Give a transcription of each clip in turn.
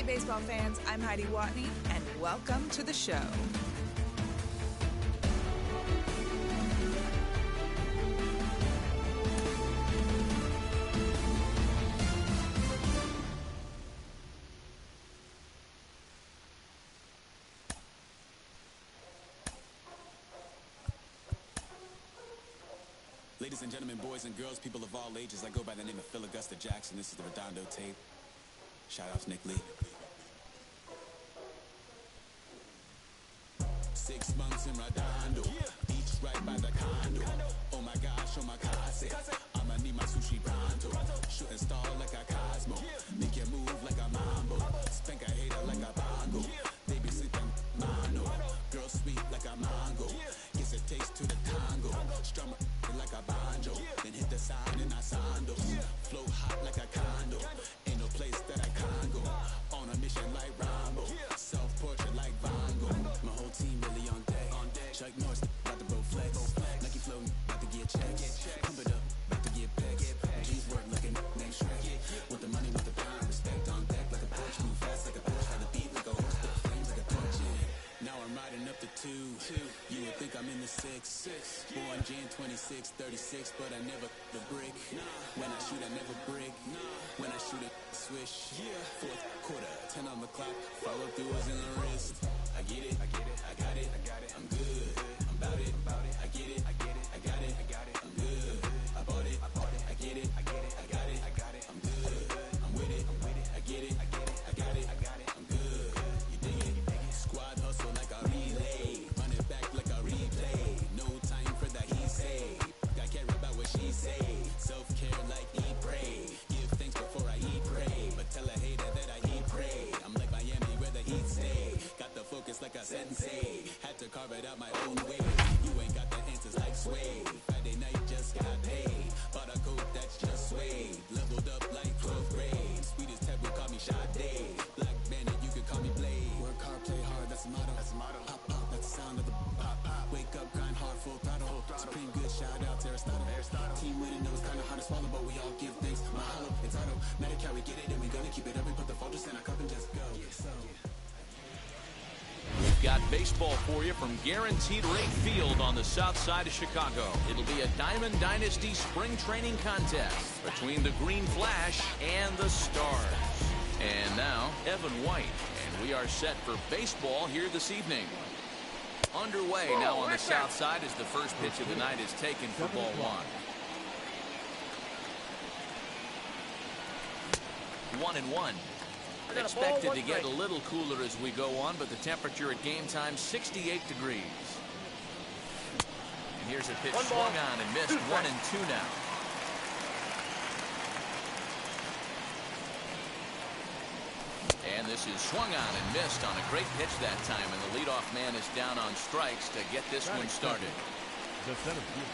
Hey, baseball fans, I'm Heidi Watney, and welcome to the show. Ladies and gentlemen, boys and girls, people of all ages, I go by the name of Phil Augusta Jackson. This is the Redondo tape. Shout out to Nick Lee. 6 months in Redondo, beach right by the condo. Oh my gosh, oh my casa, I'ma need my sushi pronto. Shooting star like a Cosmo, make you move like a mambo. Spank a hater like a bongo. They be sleeping mono. Girl sweet like a mango. Gets a taste to the tango. Strum like a banjo. Then hit the sign in Asando. Flow hot like a condo. Ain't no place that I can't go. On a mission like Rambo. Self-portrait like Van Gogh. My whole team really on deck. Chuck Norris about to blow flex. Nike flow about to get checks. Pump it up, about to get pecs. G's work looking next Shrek. Want the money, want the pound. Respect on deck like a Porsche. Move fast like a Porsche. Had the beat like a horse. Put the flames like a torch. Now I'm riding up the 2. You would think I'm in the 6. Born Jan 26, 36, but I never the brick. When I shoot, I never break. When I shoot, I swish. Fourth quarter, 10 on the clock. Follow through is in the wrist. I get it, I got it, I'm good. I'm about it, I get it, I got it, I'm good. I bought it, I get it, I got it, I'm good. I'm with it, I get it, I got it, I'm good. You dig it? Squad hustle like a relay. Run it back like a replay. No time for that he say. I care about what she say. Self-care like eat, pray. Give thanks before I eat, pray. But tell a hater that I eat, pray. I'm like Miami where the heat stay. Got the focus like a sensei. Had to carve it out my own way. You ain't got the answers like Sway. Friday night just got paid. Bought a coat that's just suede. Leveled up like 12th grade. Sweetest taboo call me Sade. Black Bandit, you can call me Blade. Work hard, play hard, that's the motto. Pop, pop, that's the sound of the pop, pop. Wake up, grind hard, full throttle. Supreme good, shout out to Aristotle. Team winning, it was kinda hard to swallow, but we all give thanks. Mahalo, it's auto. Medicare, we get it, and we gonna keep it up. We put the focus in our cup and just go. We've got baseball for you from Guaranteed Rate Field on the south side of Chicago. It'll be a Diamond Dynasty spring training contest between the Green Flash and the Stars. And now, Evan White. And we are set for baseball here this evening. Underway now on the south side as the first pitch of the night is taken for ball 1. 1-1. Expected to get a little cooler as we go on, but the temperature at game time 68 degrees. And here's a pitch swung on and missed. 1-2 now. And this is swung on and missed on a great pitch that time, and the leadoff man is down on strikes to get this one started.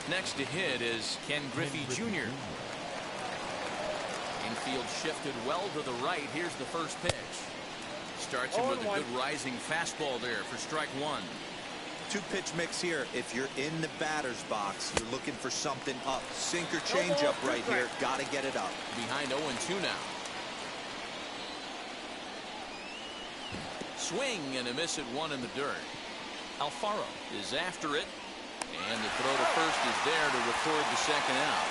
Next to hit is Ken Griffey Jr. Infield shifted well to the right. Here's the first pitch. Starts him with a good rising fastball there for strike 1. 2-pitch mix here. If you're in the batter's box, you're looking for something up. Sinker changeup right here. Got to get it up. Behind 0-2 now. Swing and a miss at 1 in the dirt. Alfaro is after it. And the throw to first is there to record the second out.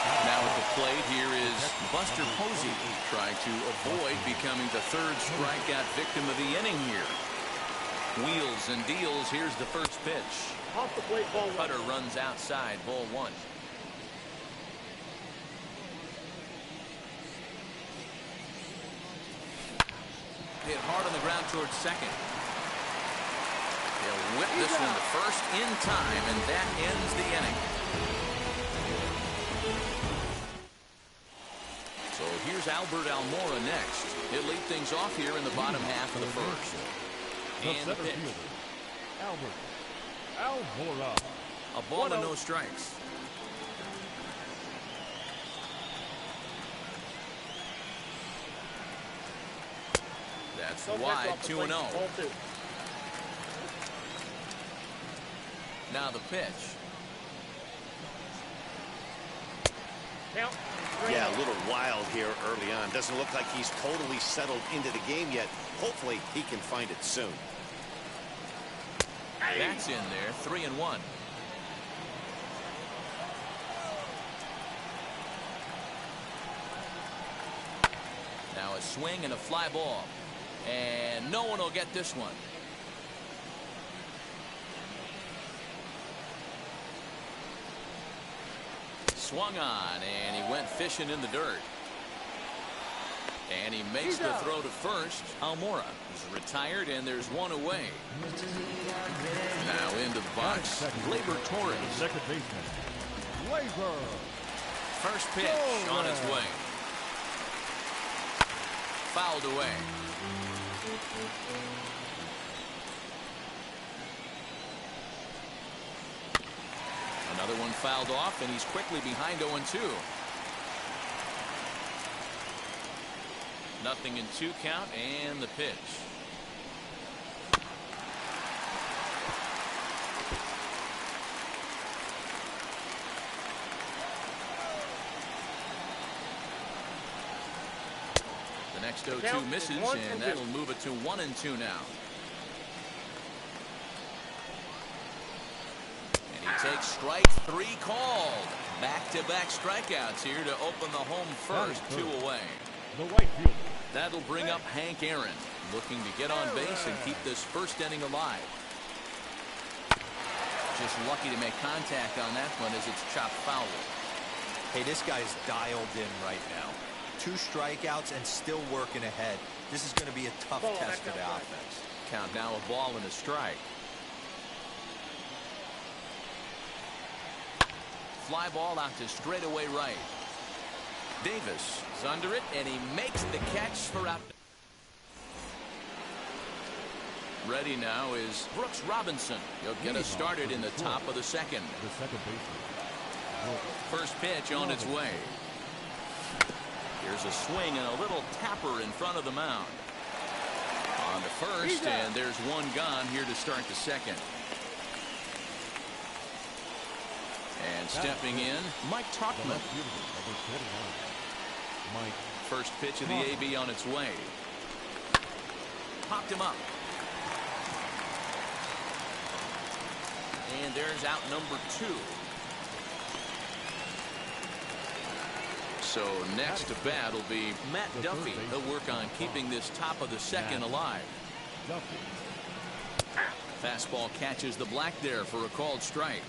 Now at the plate here is Buster Posey, trying to avoid becoming the third strikeout victim of the inning here. Wheels and deals. Here's the first pitch. Off the plate, ball 1. Cutter runs outside, ball 1. Hit hard on the ground towards second. They'll whip this one to first in time, and that ends the inning. So here's Albert Almora next. He'll lead things off here in the bottom half of the first. And the pitch. Albert Almora. A ball and no strikes. That's wide, 2-0. Now the pitch. Count. Yeah, a little wild here early on. Doesn't look like he's totally settled into the game yet. Hopefully he can find it soon. That's in there, 3-1. Now a swing and a fly ball. And no one will get this one. Swung on, and he went fishing in the dirt. And he makes the throw to first. Almora is retired, and there's one away. Now into the box, Gleyber Torres. Second baseman, Gleyber. First pitch on its way. Fouled away. Another one fouled off, and he's quickly behind 0-2. Nothing in 2 count, and the pitch. The next 0-2 misses, and that'll move it to 1-2 now. And he takes strike 3 called. Back-to-back strikeouts here to open the home first, 2 away. The right fielder. That'll bring up Hank Aaron, looking to get on base and keep this first inning alive. Just lucky to make contact on that one as it's chopped foul. Hey, this guy's dialed in right now. 2 strikeouts and still working ahead. This is going to be a tough test for the offense. Count now, a ball and a strike. Fly ball out to straightaway right. Davis is under it, and he makes the catch for out. Ready now is Brooks Robinson. He'll get us started in the top of the second. The second baseman. First pitch on its way. Here's a swing and a little tapper in front of the mound. On the first, and there's one gone here to start the second. And stepping in, Mike Tauchman. First pitch of the AB on its way. Popped him up. And there's out number 2. So next to bat will be Matt Duffy. He'll work on keeping this top of the second alive. Fastball catches the black there for a called strike.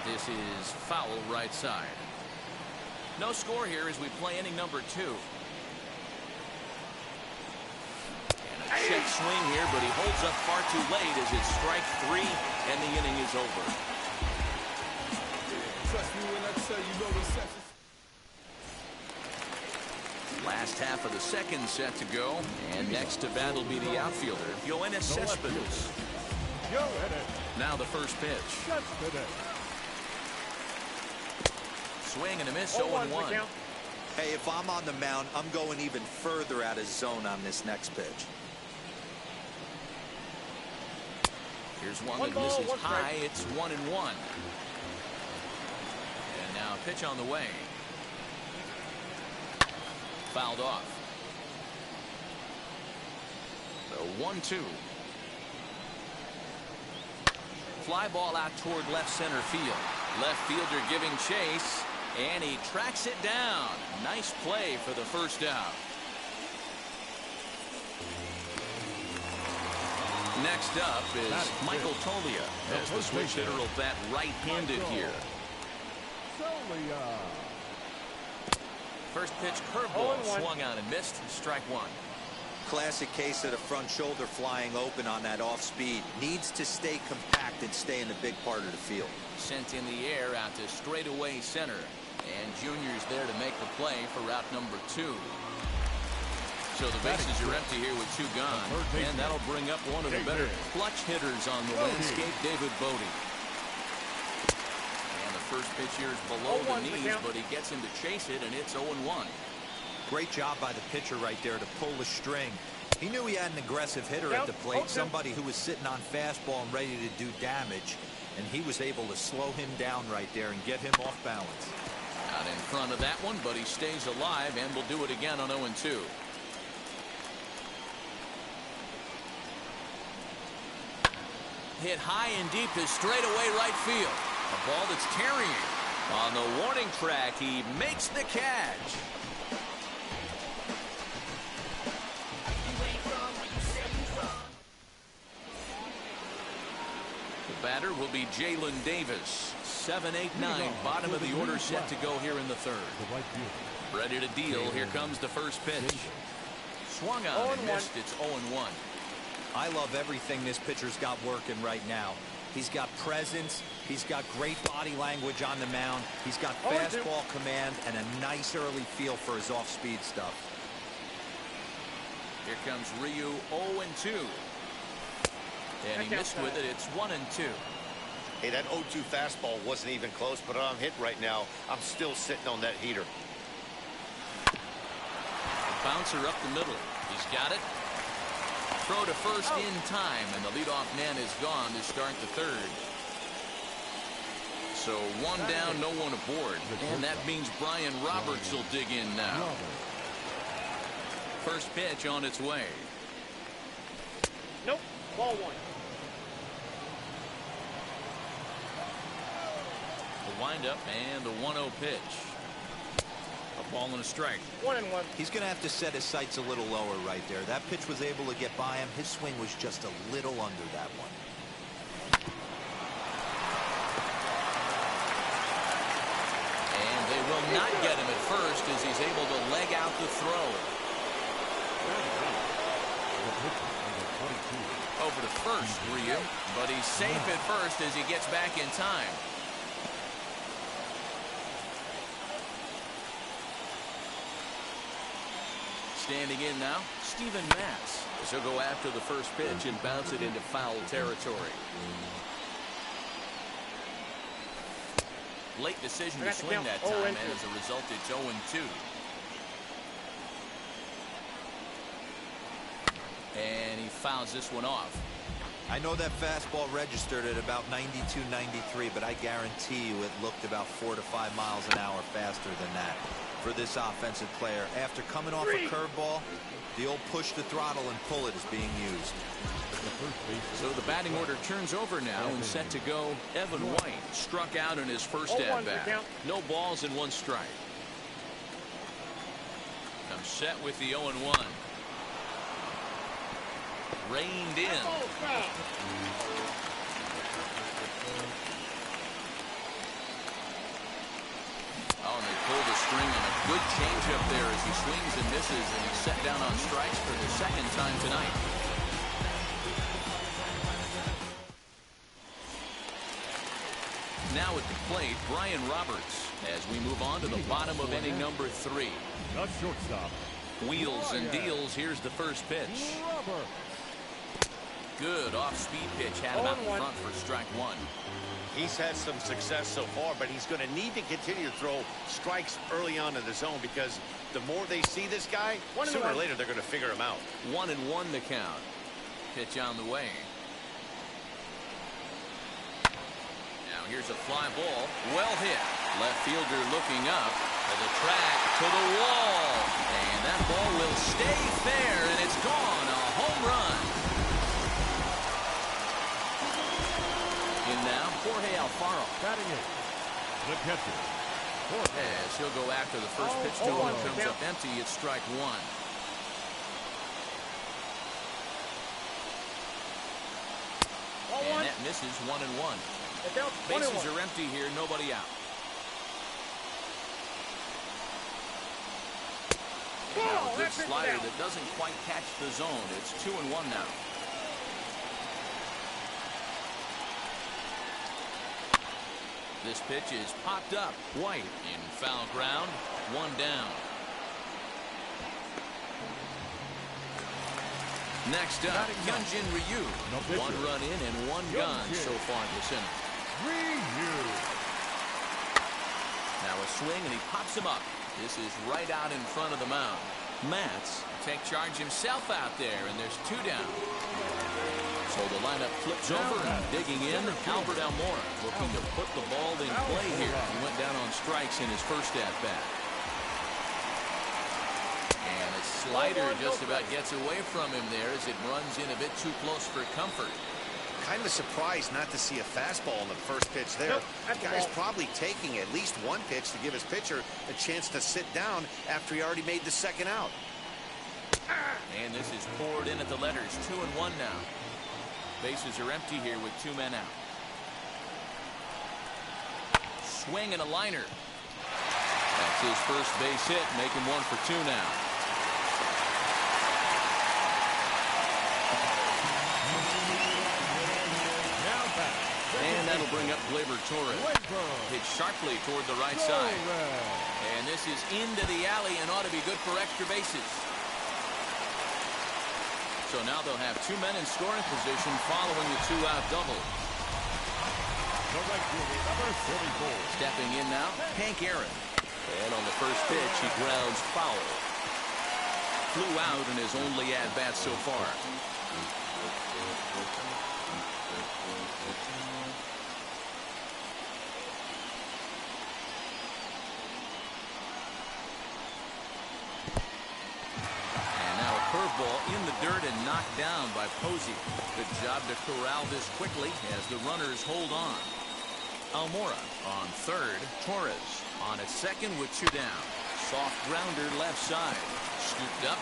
This is foul right side. No score here as we play inning number 2. And a check swing here, but he holds up far too late as it's strike 3 and the inning is over. Trust me when I tell you no receptions. Last half of the second set to go, and next to bat will be the outfielder, Yoenis Cespedes. Now the first pitch. Swing and a miss, 0-1. Hey, if I'm on the mound, I'm going even further out of zone on this next pitch. Here's one that misses high. It's 1-1. And now a pitch on the way. Fouled off. So 1-2. Fly ball out toward left center field. Left fielder giving chase, and he tracks it down. Nice play for the first out. Next up is Michael Toglia, as the switch hitter will bat right-handed here. First pitch curveball swung on and missed. Strike 1. Classic case of the front shoulder flying open on that off speed. Needs to stay compact and stay in the big part of the field. Sent in the air out to straightaway center. And Junior's there to make the play for route number 2. So the bases are empty here with 2 gone. And that'll bring up one of the better clutch hitters on the landscape, David Bodie. And the first pitch here is below the knees, but he gets him to chase it, and it's 0-1. Great job by the pitcher right there to pull the string. He knew he had an aggressive hitter at the plate, somebody who was sitting on fastball and ready to do damage. And he was able to slow him down right there and get him off balance. Out in front of that one, but he stays alive and will do it again on 0-2. Hit high and deep to straightaway right field. A ball that's carrying. On the warning track, he makes the catch. The batter will be Jalen Davis. 7-8-9, bottom of the order set to go here in the third. Ready to deal. Here comes the first pitch. Swung on and missed. It's 0-1. I love everything this pitcher's got working right now. He's got presence. He's got great body language on the mound. He's got fastball command and a nice early feel for his off-speed stuff. Here comes Ryu, 0-2. And he missed with it. It's 1-2. Hey, that 0-2 fastball wasn't even close, but I'm hit right now. I'm still sitting on that heater. The bouncer up the middle. He's got it. Throw to first in time, and the leadoff man is gone to start the third. So one down, no one aboard. And that means Brian Roberts will dig in now. First pitch on its way. Nope. Ball one. The windup and the 1-0 pitch. A ball and a strike. 1-1. He's going to have to set his sights a little lower right there. That pitch was able to get by him. His swing was just a little under that one. And they will not get him at first as he's able to leg out the throw. Over to first, Ryu. But he's safe at first as he gets back in time. Standing in now, Steven Matz. So go after the first pitch and bounce it into foul territory. Late decision to swing that time, and as a result, it's 0-2. And he fouls this one off. I know that fastball registered at about 92, 93, but I guarantee you it looked about 4 to 5 miles an hour faster than that for this offensive player. After coming off a curveball, the old push the throttle and pull it is being used. So the batting order turns over now and set to go. Evan White struck out in his first at-bat. No balls and 1 strike. Comes set with the 0-1. Reined in. Oh, and they pull the string on a good changeup there as he swings and misses, and he's set down on strikes for the second time tonight. Now at the plate, Brian Roberts, as we move on to the bottom of inning number 3. The shortstop. Wheels and deals. Here's the first pitch. Good off-speed pitch. Had him out in front for strike 1. He's had some success so far, but he's going to need to continue to throw strikes early on in the zone because the more they see this guy, sooner or later they're going to figure him out. 1-1 the count. Pitch on the way. Now here's a fly ball. Well hit. Left fielder looking up. To the track, to the wall. And that ball will stay fair, and it's gone. A home run. In now, Jorge Alfaro. Batting it. The catcher. As he'll go after the first pitch to him, comes up empty. It's strike 1. And that misses 1-1. Bases are empty here, nobody out. Now a good slider that doesn't quite catch the zone. It's 2-1 now. This pitch is popped up. White in foul ground. 1 down. Next up, Hyunjin Ryu. 1 run in and 1 gone so far this inning. Ryu. Now a swing and he pops him up. This is right out in front of the mound. Matz take charge himself out there, and there's 2 down. So the lineup flips over and digging in. Albert Almora looking to put the ball in play here. He went down on strikes in his first at-bat. And a slider just about gets away from him there as it runs in a bit too close for comfort. Kind of surprised not to see a fastball on the first pitch there. The guy's probably taking at least one pitch to give his pitcher a chance to sit down after he already made the second out. And this is poured in at the letters. 2-1 now. Bases are empty here with 2 men out. Swing and a liner. That's his first base hit, making 1 for 2 now. And that'll bring up Gleyber Torres. Hit sharply toward the right side. And this is into the alley and ought to be good for extra bases. So now they'll have 2 men in scoring position following the 2-out double. Stepping in now, Hank Aaron. And on the first pitch, he grounds foul. Flew out in his only at-bat so far. Curveball in the dirt and knocked down by Posey. Good job to corral this quickly as the runners hold on. Almora on third. Torres on at second with 2 down. Soft grounder left side. Scooped up.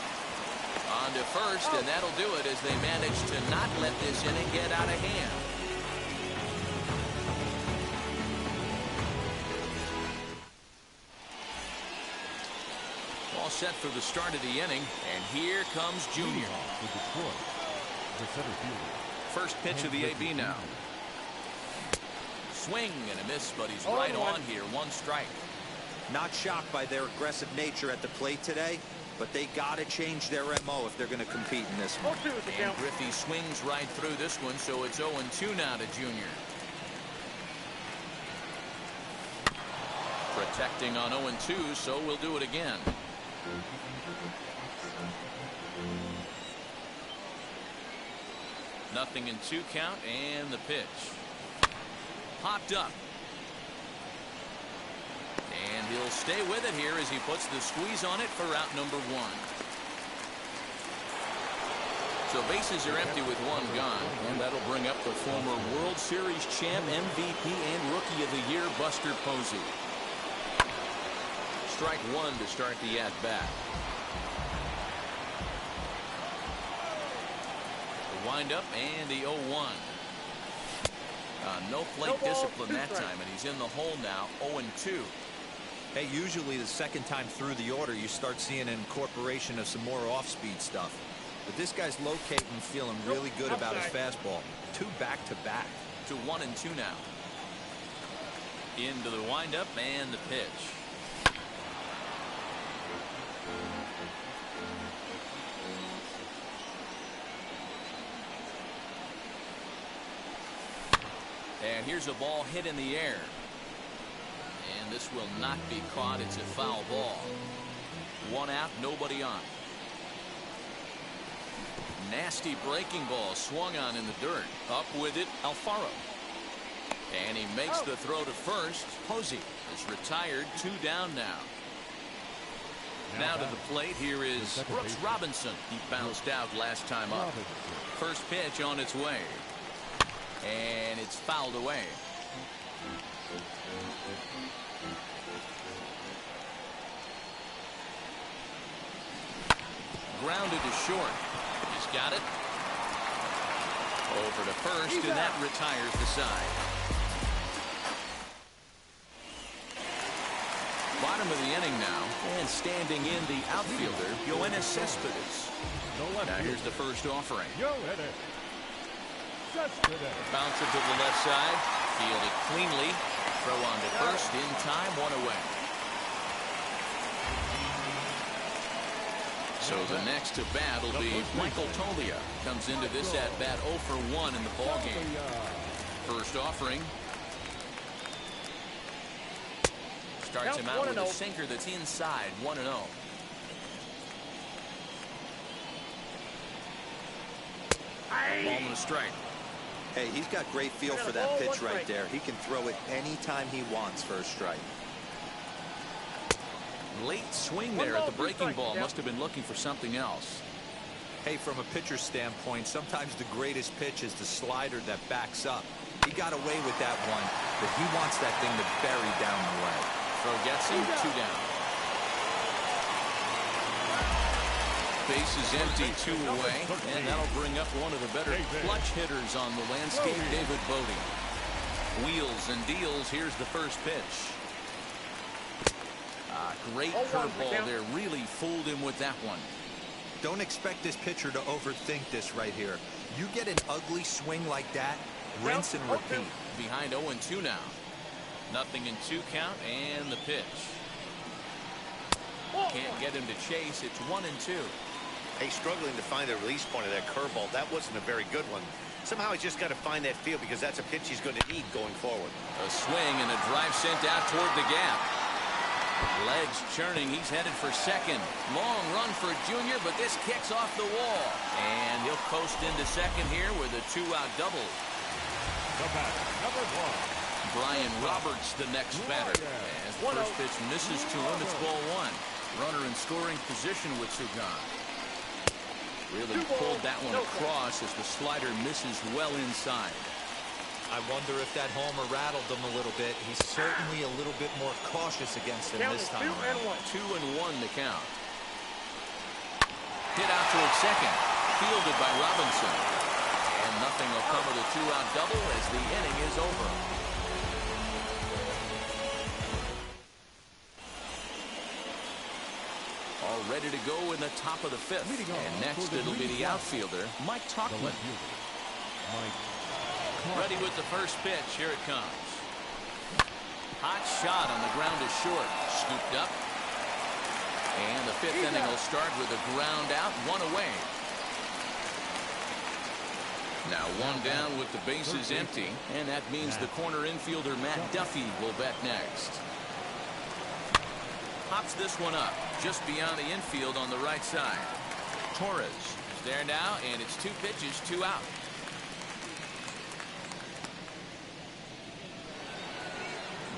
On to first, and that'll do it as they manage to not let this inning get out of hand. All set for the start of the inning, and here comes Junior. First pitch of the AB now. Swing and a miss, but he's right on here. 1 strike. Not shocked by their aggressive nature at the plate today, but they got to change their MO if they're going to compete in this one. And Griffey swings right through this one, so it's 0-2 now to Junior. Protecting on 0-2, so we'll do it again. Nothing in 2 count, and the pitch. Popped up. And he'll stay with it here as he puts the squeeze on it for out number 1. So bases are empty with 1 gone, and that'll bring up the former World Series champ, MVP, and Rookie of the Year, Buster Posey. Strike 1 to start the at-bat. The windup and the 0-1. No plate discipline that time, and he's in the hole now, 0-2. Hey, usually the second time through the order, you start seeing an incorporation of some more off-speed stuff. But this guy's locating and feeling really good about his fastball. 2 back-to-back. To 1-2 now. Into the windup and the pitch. And here's a ball hit in the air. And this will not be caught. It's a foul ball. 1 out, nobody on. Nasty breaking ball swung on in the dirt. Up with it, Alfaro. And he makes the throw to first. Posey is retired. 2 down now. Now to the plate, here is Brooks Robinson. He bounced out last time up. First pitch on its way. And it's fouled away. Grounded to short. He's got it. Over to first, and that retires the side. Bottom of the inning now, and standing in the outfielder, Yoenis Cespedes. Now here's the first offering. Bounce it to the left side. Fielded cleanly. Throw on to first. In time. 1 away. So the next to bat will be Michael Toglia. Comes into this at bat 0 for 1 in the ballgame. First offering. Starts him out with a sinker that's inside. 1-0. Ball and a strike. Hey, he's got great feel for that pitch right there. He can throw it anytime he wants for a strike. Late swing there at the breaking ball. Must have been looking for something else. Hey, from a pitcher's standpoint, sometimes the greatest pitch is the slider that backs up. He got away with that one, but he wants that thing to bury down the leg. Throw gets him, 2 down. Base is empty, 2 away, and that'll bring up one of the better clutch hitters on the landscape, David Bote. Wheels and deals. Here's the first pitch. Great curveball there. Really fooled him with that one. Don't expect this pitcher to overthink this right here. You get an ugly swing like that, rinse and repeat. Behind 0-2 now. Nothing in 2 count, and the pitch. Can't get him to chase. It's 1-2. Hey, struggling to find the release point of that curveball. That wasn't a very good one. Somehow he's just got to find that feel because that's a pitch he's going to need going forward. A swing and a drive sent out toward the gap. Legs churning. He's headed for second. Long run for Junior, but this kicks off the wall. And he'll coast into second here with a 2-out double. The batter, number 1. Brian Roberts, the next batter. As the first pitch misses to him, it's ball 1. Runner in scoring position with Sugan. Really pulled that one across as the slider misses well inside. I wonder if that homer rattled him a little bit. He's certainly a little bit more cautious against him this time around. 2-1 the count. Hit out toward second. Fielded by Robinson. And nothing will come of the 2-out double as the inning is over. All ready to go in the top of the 5th. And next it'll be the outfielder, Mike Tauchman. Ready with the first pitch. Here it comes. Hot shot on the ground is short. Scooped up. And the 5th inning will start with a ground out, 1 away. Now 1 down with the bases empty. And that means the corner infielder Matt Duffy will bat next. Pops this one up just beyond the infield on the right side. Torres is there now, and it's 2 pitches, 2 out.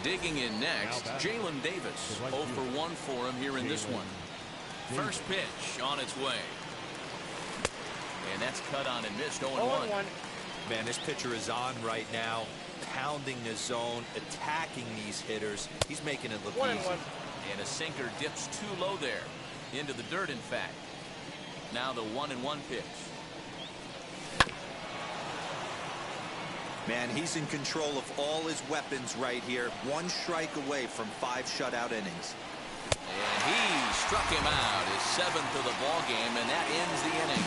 Digging in next, Jalen Davis. 0 for 1 for him here in this one. First pitch on its way. And that's cut on and missed. 0-1. Man, this pitcher is on right now, pounding the zone, attacking these hitters. He's making it look easy. And a sinker dips too low there. Into the dirt, in fact. Now the 1-1 pitch. Man, he's in control of all his weapons right here. 1 strike away from 5 shutout innings. And he struck him out, his 7th of the ball game, and that ends the inning.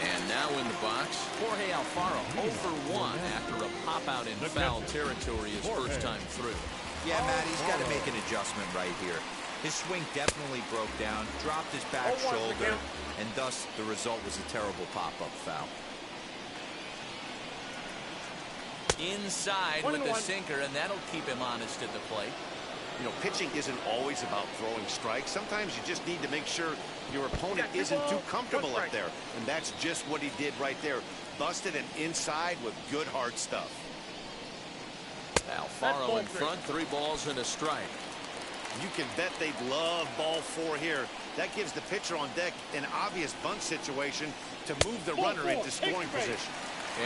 And now in the box, Jorge Alfaro, 0 for 1 after a pop-out in foul territory his first time through. Yeah, Matt, he's got to make an adjustment right here. His swing definitely broke down, dropped his back shoulder, and thus the result was a terrible pop-up foul. Inside with the sinker, and that'll keep him honest at the plate. You know, pitching isn't always about throwing strikes. Sometimes you just need to make sure your opponent isn't too comfortable up there. And that's just what he did right there. Busted an inside with good hard stuff. Alfaro in front, 3 balls and a strike. You can bet they'd love ball 4 here. That gives the pitcher on deck an obvious bunt situation to move the runner into scoring position.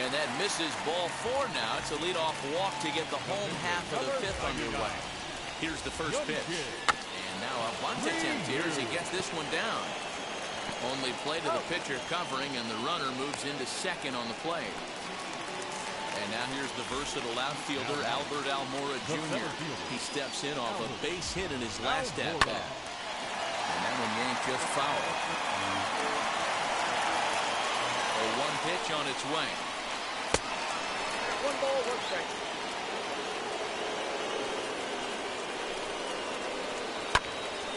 And that misses ball 4 now. It's a leadoff walk to get the home half of the 5th underway. Here's the first pitch. And now a bunt attempt here as he gets this one down. Only play to the pitcher covering, and the runner moves into second on the play. And now here's the versatile outfielder, Albert Almora Jr. He steps in off a base hit in his last at-bat. And that one yanked just foul. A 1 pitch on its way. 1 ball, 1 strike.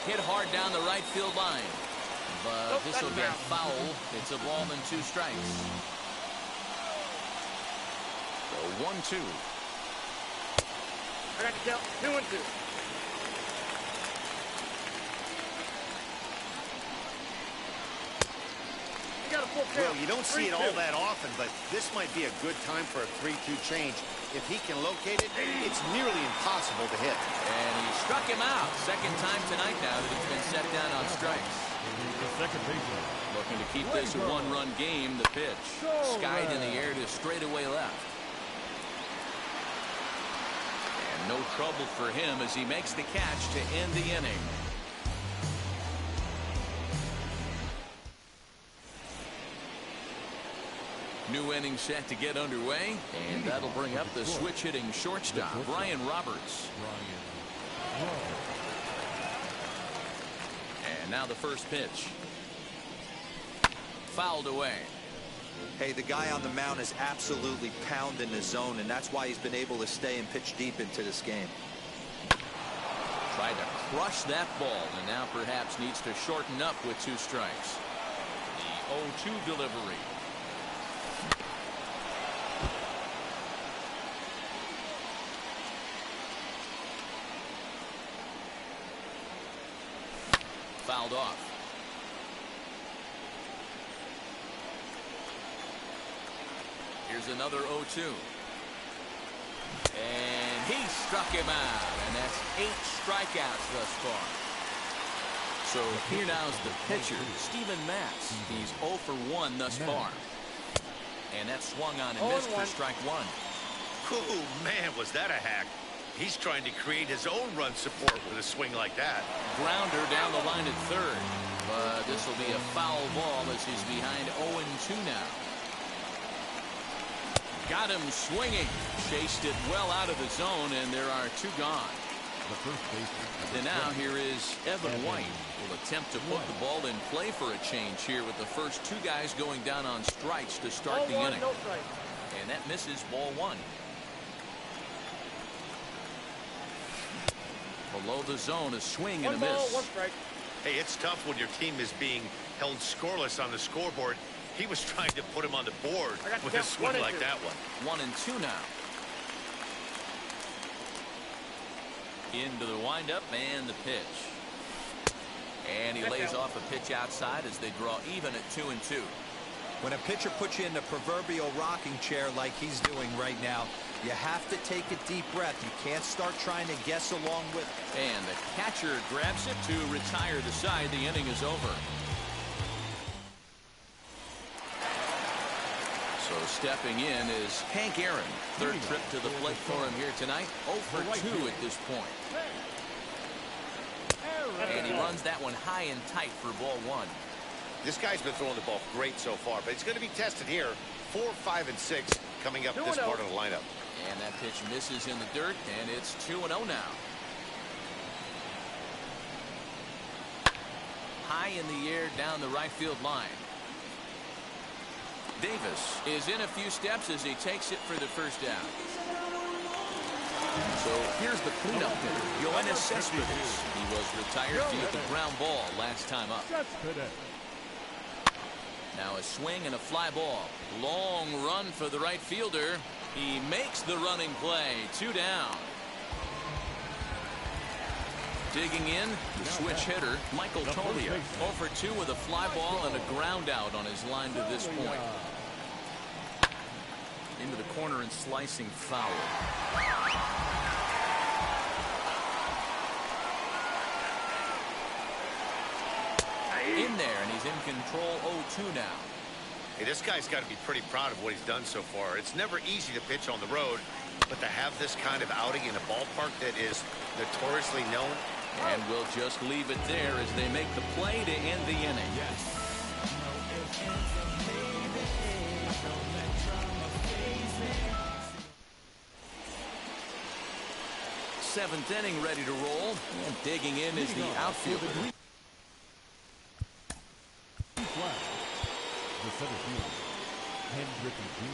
Hit hard down the right field line. But this will get foul. It's a ball and 2 strikes. So 1-2. I got to count 2-2. Full count. Well, you don't see it 3-2. all that often, but this might be a good time for a 3-2 change. If he can locate it, it's nearly impossible to hit. And he struck him out. Second time tonight now that he's been set down on strikes. The second baseman. Looking to keep this a one-run game. The pitch skied in the air to straightaway left. And no trouble for him as he makes the catch to end the inning. New inning set to get underway, and that'll bring up the switch-hitting shortstop, Brian Roberts. And now the first pitch. Fouled away. Hey, the guy on the mound is absolutely pounding the zone, and that's why he's been able to stay and pitch deep into this game. Tried to crush that ball, and now perhaps needs to shorten up with 2 strikes. The 0-2 delivery. Fouled off. Here's another 0-2. And he struck him out. And that's 8 strikeouts thus far. So here now's the pitcher, Steven Matz. He's 0 for 1 thus far. And that swung on and missed for strike 1. Ooh, man, was that a hack. He's trying to create his own run support with a swing like that. Grounder down the line at third. But this will be a foul ball as he's behind 0-2 now. Got him swinging. Chased it well out of the zone, and there are 2 gone. The first baseman. And now here is Evan White. Will attempt to put the ball in play for a change here with the first 2 guys going down on strikes to start the inning. No strike. And that misses ball 1. Below the zone, a swing and a 1 ball, miss. 1 strike. Hey, it's tough when your team is being held scoreless on the scoreboard. He was trying to put him on the board with a swing like that one. 1-2 now. Into the windup and the pitch. And he lays off a pitch outside as they draw even at 2-2. When a pitcher puts you in the proverbial rocking chair like he's doing right now, you have to take a deep breath. You can't start trying to guess along with it. And the catcher grabs it to retire the side. The inning is over. So stepping in is Hank Aaron. Third trip to the plate for him here tonight. 0 for 2 at this point. And he runs that one high and tight for ball 1. This guy's been throwing the ball great so far, but he's going to be tested here. 4, 5, and 6 coming up this part of the lineup. And that pitch misses in the dirt, and it's 2-0 now. High in the air down the right field line. Davis is in a few steps as he takes it for the first down. So here's the cleanup hitter, Yoenis Cespedes. He was retired via the ground ball last time up. Now a swing and a fly ball. Long run for the right fielder. He makes the running play. 2 down. Digging in, the switch hitter, Michael Toglia. 0 for 2 with a fly ball and a ground out on his line to this point. Into the corner and slicing foul. In there, and he's in control. 0-2 now. Hey, this guy's got to be pretty proud of what he's done so far. It's never easy to pitch on the road, but to have this kind of outing in a ballpark that is notoriously known. And we'll just leave it there as they make the play to end the inning. Yes. 7th inning ready to roll. And digging in is the outfielder. The center fielder, Hendrick Jr.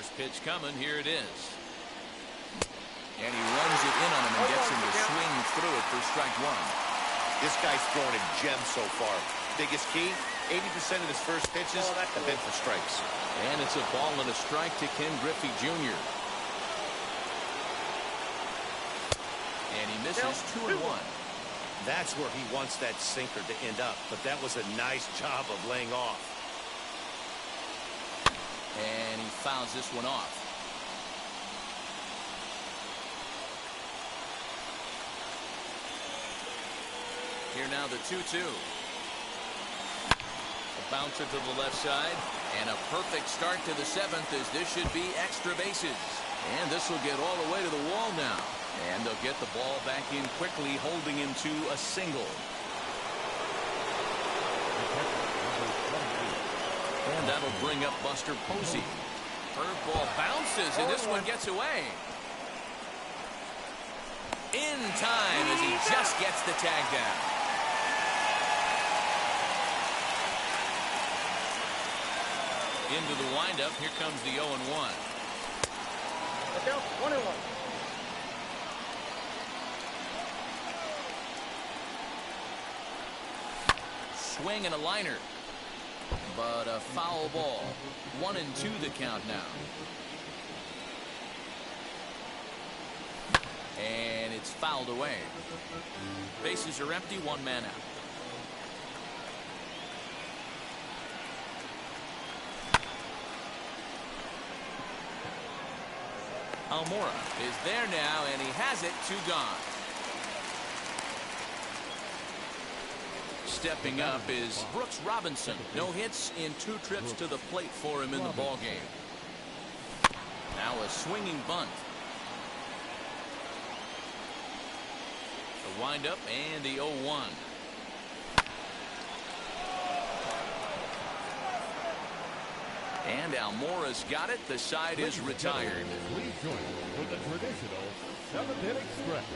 First pitch coming. Here it is. And he runs it in on him and gets him to swing through it for strike one. This guy's throwing a gem so far. Biggest key, 80% of his first pitches have been for strikes. And it's a ball and a strike to Ken Griffey Jr. And he misses 2-1. That's where he wants that sinker to end up, but that was a nice job of laying off. And he fouls this one off. Here now the 2-2. A bouncer to the left side. And a perfect start to the 7th, as this should be extra bases. And this will get all the way to the wall now. And they'll get the ball back in quickly, holding him to a single. And that'll bring up Buster Posey. Curveball bounces, and this one gets away. In time, as he just gets the tag down. Into the windup. Here comes the 0-1. Look out, 1-1. Swing and a liner. But a foul ball. 1-2 the count now. And it's fouled away. Bases are empty, one man out. Almora is there now, and he has it. 2 gone. Stepping up is Brooks Robinson. No hits in 2 trips to the plate for him in the ballgame. Now a swinging bunt. The windup and the 0-1. And Almora's got it. The side is retired. Please join us for the traditional 7th inning stretch.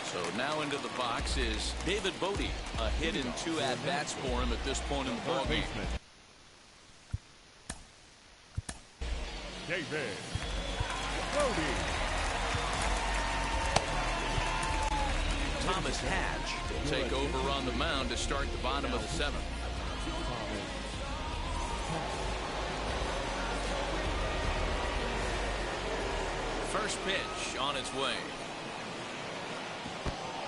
So now into the box is David Bodie. A hit in 2 at-bats for him at this point in the ballgame. David Bodie. Thomas Hatch will take over on the mound to start the bottom of the 7th. First pitch on its way.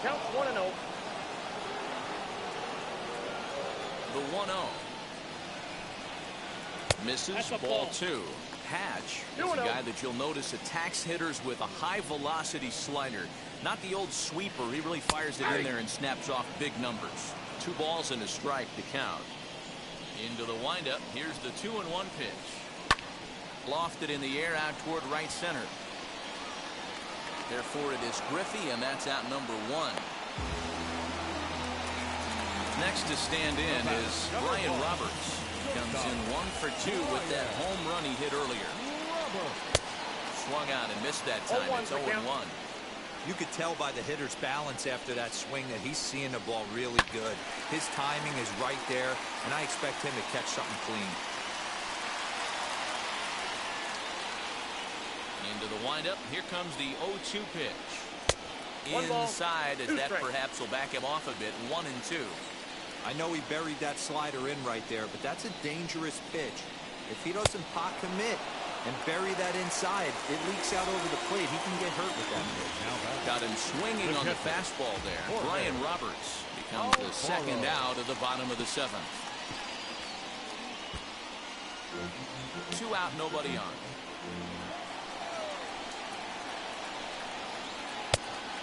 Counts 1-0. The 1-0. Misses, ball 2. Hatch is a guy that you'll notice attacks hitters with a high velocity slider. Not the old sweeper. He really fires it in there and snaps off big numbers. 2 balls and a strike to count. Into the windup. Here's the 2-1 pitch. Lofted in the air out toward right center. Therefore it is Griffey, and that's out number 1. Next to stand in is Brian Roberts. Comes in 1 for 2 with that home run he hit earlier. Swung out and missed that time. It's 0-1. You could tell by the hitter's balance after that swing that he's seeing the ball really good. His timing is right there, and I expect him to catch something clean. Into the windup. Here comes the 0-2 pitch. Inside, as that perhaps will back him off a bit. 1-2. I know he buried that slider in right there, but that's a dangerous pitch. If he doesn't pot commit and bury that inside, it leaks out over the plate. He can get hurt with that pitch. Got him swinging on the fastball there. Brian Roberts becomes the second out of the bottom of the 7th. 2 out, nobody on.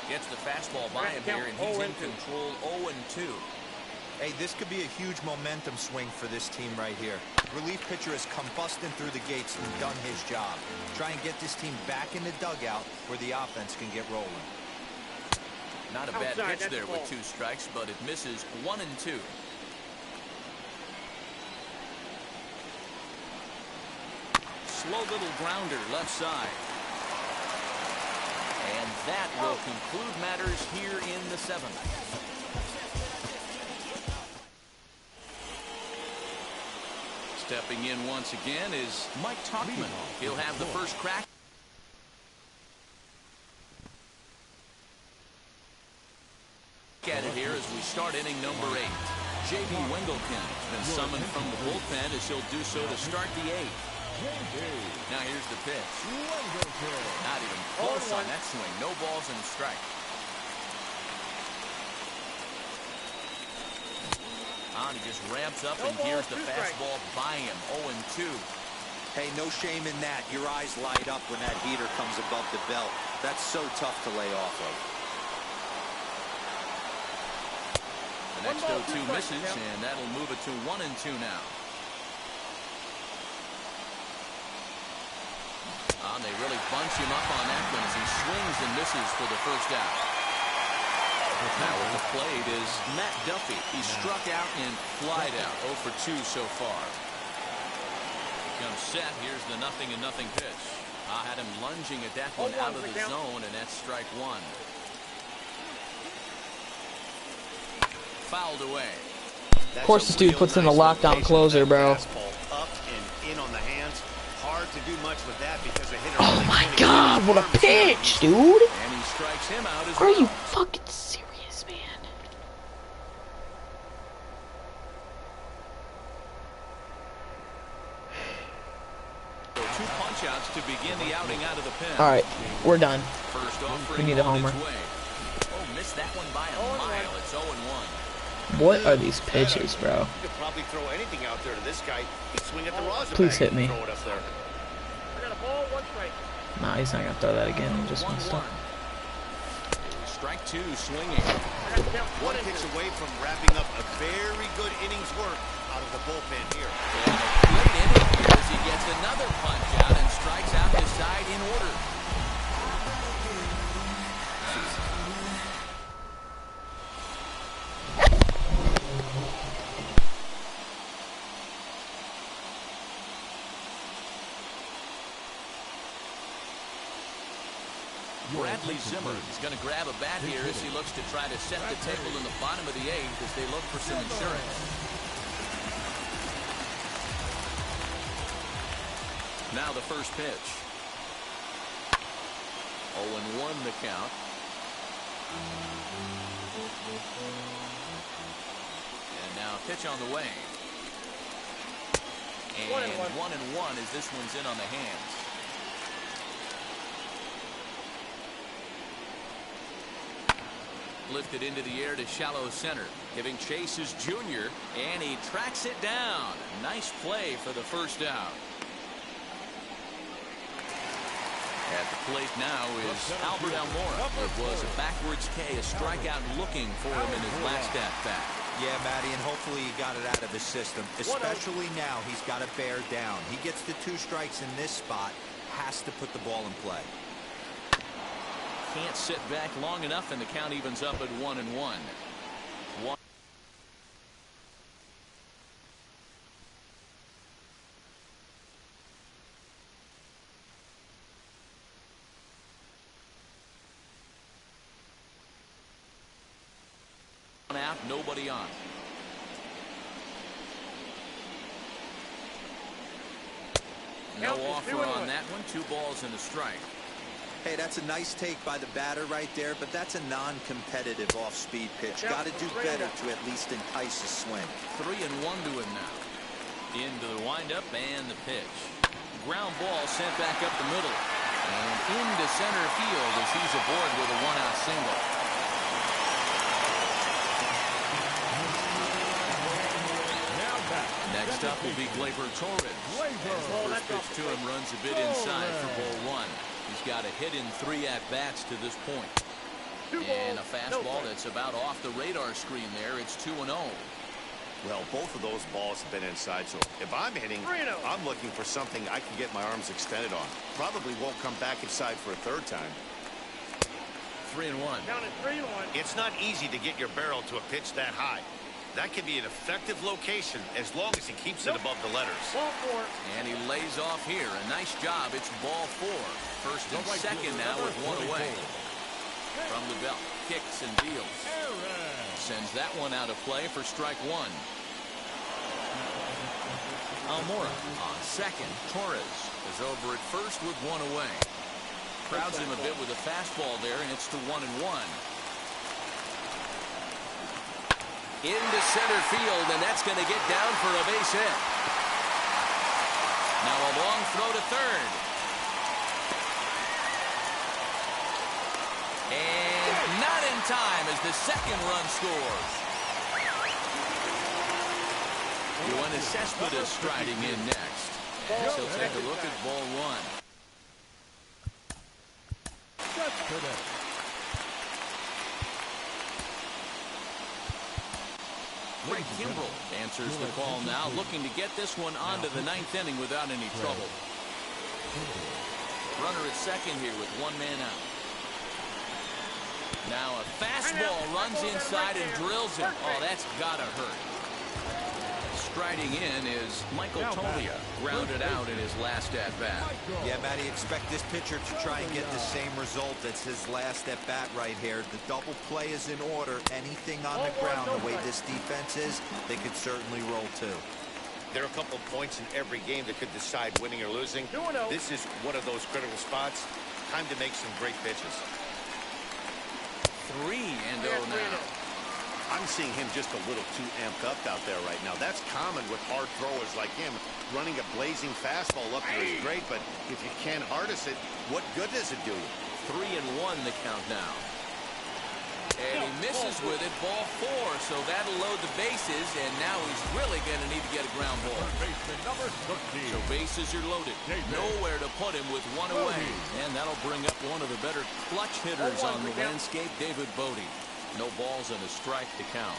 Gets the fastball by him here, and he's in control. 0-2. Hey, this could be a huge momentum swing for this team right here. Relief pitcher has come busting through the gates and done his job. Try and get this team back in the dugout where the offense can get rolling. Not a bad pitch there with 2 strikes, but it misses. 1-2. Slow little grounder left side. And that will conclude matters here in the 7th. Stepping in once again is Mike Tauchman. He'll have the first crack at it here as we start inning number 8. J.B. Wengelken has been summoned from the bullpen as he'll do so to start the 8th. Now here's the pitch. Not even close on that swing. No balls and a strike. He just ramps up and hears the fastball by him. 0-2. Hey, no shame in that. Your eyes light up when that heater comes above the belt. That's so tough to lay off of. The next 0-2 misses, and that'll move it to 1-2 now. They really bunch him up on that one as he swings and misses for the first out. Now at the plate is Matt Duffy. He struck out and flied out. 0 for 2 so far. Comes set. Here's the 0-0 pitch. Had him lunging at that one out of the zone, and that's strike 1. Fouled away. Of course, this dude puts in the lockdown closer, bro. Up and in on the hands. Hard to do much with that because the hitter. Oh my God! What a pitch, dude! And he strikes him out as well. Are you fucking serious, man? So 2 punch-outs to begin the outing out of the pen. All right, we're done. First We need a homer. Missed that one by a mile. It's 0-1. What are these pitches, bro? You could probably throw anything out there to this guy. He'd swing at the rosin. Please hit me. Throw it up there. I got a ball, 1 strike. Nah, he's not gonna throw that again. He just messed up. Strike 2 swinging. 1 pitch away from wrapping up a very good innings work out of the bullpen here. And a great inning here as he gets another punch out and strikes out his side in order. Bradley Zimmer is going to grab a bat here as he looks to try to set the table in the bottom of the 8th as they look for some insurance. Now the first pitch. 0-1 the count. And now a pitch on the way. And 1-1 as this one's in on the hands. Lifted into the air to shallow center. Giving chase is Junior, and he tracks it down. Nice play for the first out. At the plate now is Albert Almora. It was a backwards K, a strikeout looking for him in his last at-bat. Yeah, Matty, and hopefully he got it out of his system, especially now he's got to bear down. He gets the 2 strikes in this spot, has to put the ball in play. Can't sit back long enough, and the count evens up at 1-1. One out, nobody on. No offer on that one. 2 balls and a strike. Hey, that's a nice take by the batter right there, but that's a non-competitive off-speed pitch. Got to do better to at least entice a swing. 3-1 to him now. Into the windup and the pitch. Ground ball sent back up the middle. And into center field as he's aboard with a 1-out single. Next up will be Gleyber Torres. As the first pitch to him runs a bit inside for ball 1. He's got a hit in 3 at-bats to this point. And a fastball that's about off the radar screen there. It's 2-0. Well, both of those balls have been inside, so if I'm hitting, I'm looking for something I can get my arms extended on. Probably won't come back inside for a 3rd time. 3-1. Down at 3-1. It's not easy to get your barrel to a pitch that high. That can be an effective location as long as he keeps it above the letters. Ball 4. And he lays off here. A nice job. It's ball 4. First and second now with 1 away. From the belt. Kicks and deals. Sends that one out of play for strike 1. Almora on second. Torres is over at first with one away. Crowds him a bit with a fastball there, and it's to 1-1. Into center field, and that's going to get down for a base hit. Now a long throw to third. And not in time as the second run scores. Yoenis Cespedes striding in next. And he'll take a look at ball one. Craig Kimbrel answers the call now, looking to get this one onto the ninth inning without any trouble. Runner at second here with one man out. Now a fastball runs inside and drills him. Oh, that's gotta hurt. Striding in is Michael Toglia, grounded out in his last at-bat. Yeah, Matty, expect this pitcher to try and get the same result as his last at-bat right here. The double play is in order. Anything on the ground, the way this defense is, they could certainly roll too. There are a couple of points in every game that could decide winning or losing. This is one of those critical spots. Time to make some great pitches. 3-0 now. I'm seeing him just a little too amped up out there right now. That's common with hard throwers like him. Running a blazing fastball up there is great, but if you can't harness it, what good does it do you? 3-1 the count now. And he misses with it, ball 4, so that'll load the bases, and now he's really going to need to get a ground ball. So bases are loaded. Nowhere to put him with one away. And that'll bring up one of the better clutch hitters on the landscape, David Bote. No balls and a strike to count.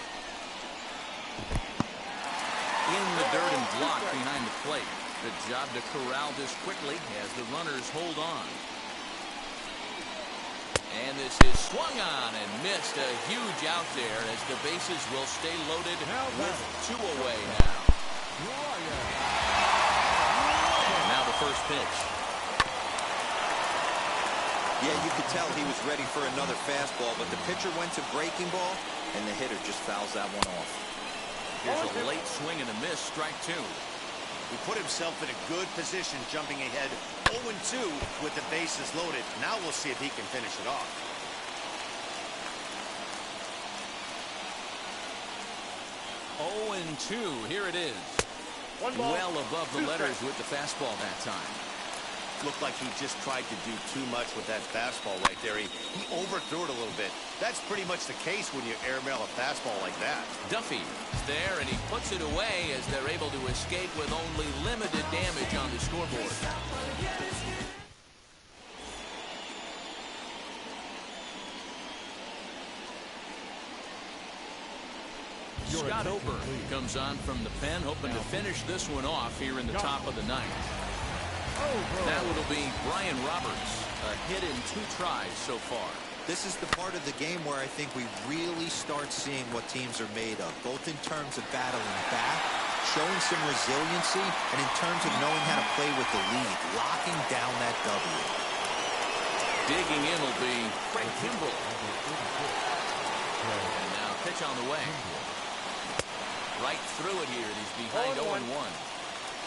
In the dirt and blocked behind the plate. Good job to corral this quickly as the runners hold on. And this is swung on and missed. A huge out there as the bases will stay loaded with 2 away now. Now the first pitch. Yeah, you could tell he was ready for another fastball, but the pitcher went to breaking ball, and the hitter just fouls that one off. Here's a late swing and a miss, strike 2. He put himself in a good position, jumping ahead 0-2 with the bases loaded. Now we'll see if he can finish it off. Oh, 0-2, here it is. Well above the letters with the fastball that time. Looked like he just tried to do too much with that fastball right there. He overthrew it a little bit. That's pretty much the case when you airmail a fastball like that. Duffy is there, and he puts it away as they're able to escape with only limited damage on the scoreboard. Scott Ober comes on from the pen, hoping to finish this one off here in the top of the ninth. Now it'll be Brian Roberts, a hit in 2 tries so far. This is the part of the game where I think we really start seeing what teams are made of, both in terms of battling back, showing some resiliency, and in terms of knowing how to play with the lead, locking down that W. Digging in will be Craig Kimbrel. And now pitch on the way. Right through it here, and he's behind 0-1.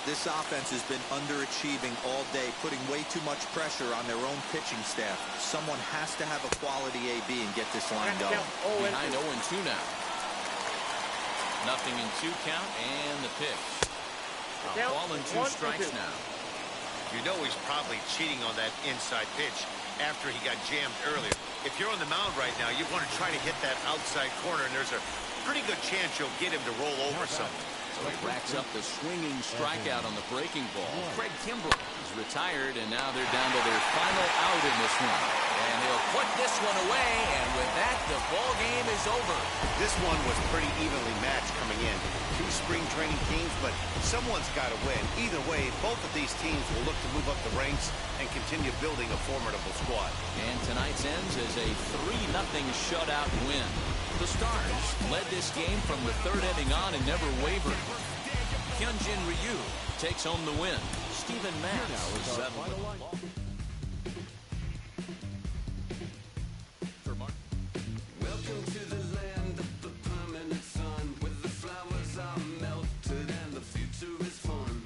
This offense has been underachieving all day, putting way too much pressure on their own pitching staff. Someone has to have a quality AB and get this line going. Behind 0-2 now. Nothing in 2 count, and the pitch. A ball and 2 strikes now. You know he's probably cheating on that inside pitch after he got jammed earlier. If you're on the mound right now, you want to try to hit that outside corner, and there's a pretty good chance you'll get him to roll over something. So he racks up the swinging strikeout on the breaking ball. Craig Kimbrel is retired, and now they're down to their final out in this one. And he'll put this one away, and with that, the ball game is over. This one was pretty evenly matched coming in. 2 spring training teams, but someone's got to win. Either way, both of these teams will look to move up the ranks and continue building a formidable squad. And tonight's ends as a 3-0 shutout win. The Stars led this game from the 3rd inning on and never wavered. Hyunjin Ryu takes home the win. Steven Matz is settled with the ball. Welcome to the land of the permanent sun, where the flowers are melted and the future is fun.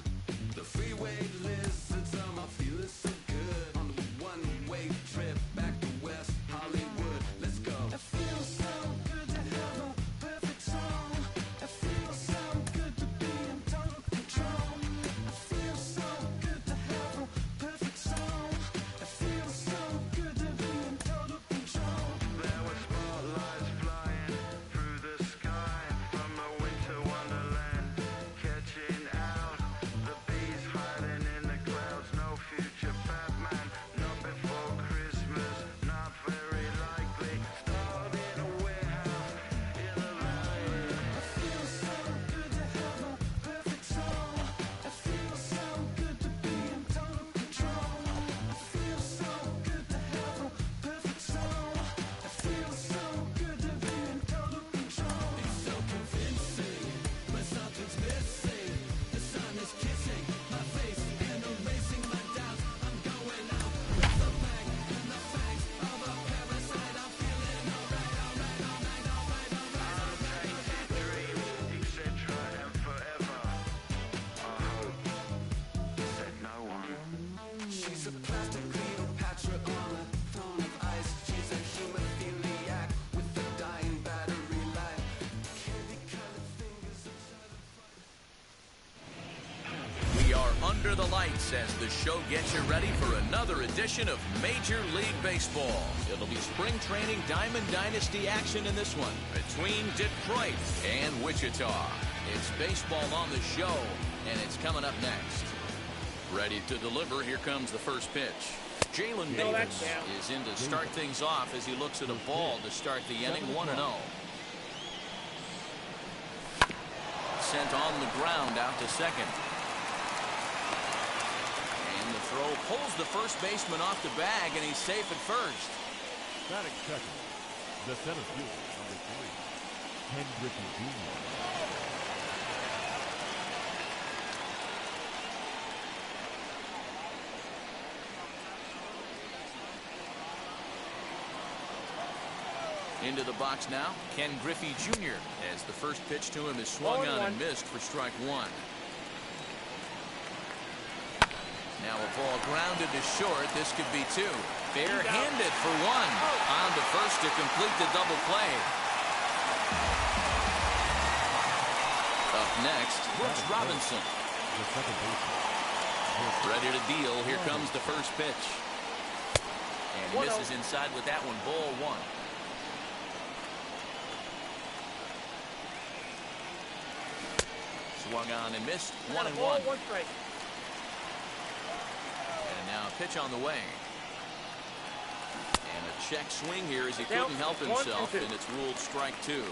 She's a plastic Cleopatra on a throne of ice. She's a hemophiliac with a dying battery life. Candy-colored fingers inside of We are under the lights as the show gets you ready for another edition of Major League Baseball. It'll be spring training Diamond Dynasty action in this one between Detroit and Wichita. It's baseball on the show, and it's coming up next. Ready to deliver. Here comes the first pitch. Jalen Davis is in to start things off as he looks at a ball to start the inning 1-0. Sent on the ground out to second. And the throw pulls the first baseman off the bag, and he's safe at first. Batting second, the center fielder, number 3, Ken Griffey Jr. Into the box now, Ken Griffey Jr. as the first pitch to him is swung on and missed for strike one. Now a ball grounded to short. This could be two. Bare-handed for one. On to first to complete the double play. Up next, Brooks Robinson. Ready to deal. Here comes the first pitch. And misses inside with that one. Ball one. Swung on and missed. 1-1. And now a pitch on the way. And a check swing here as he couldn't help himself, and it's ruled strike two.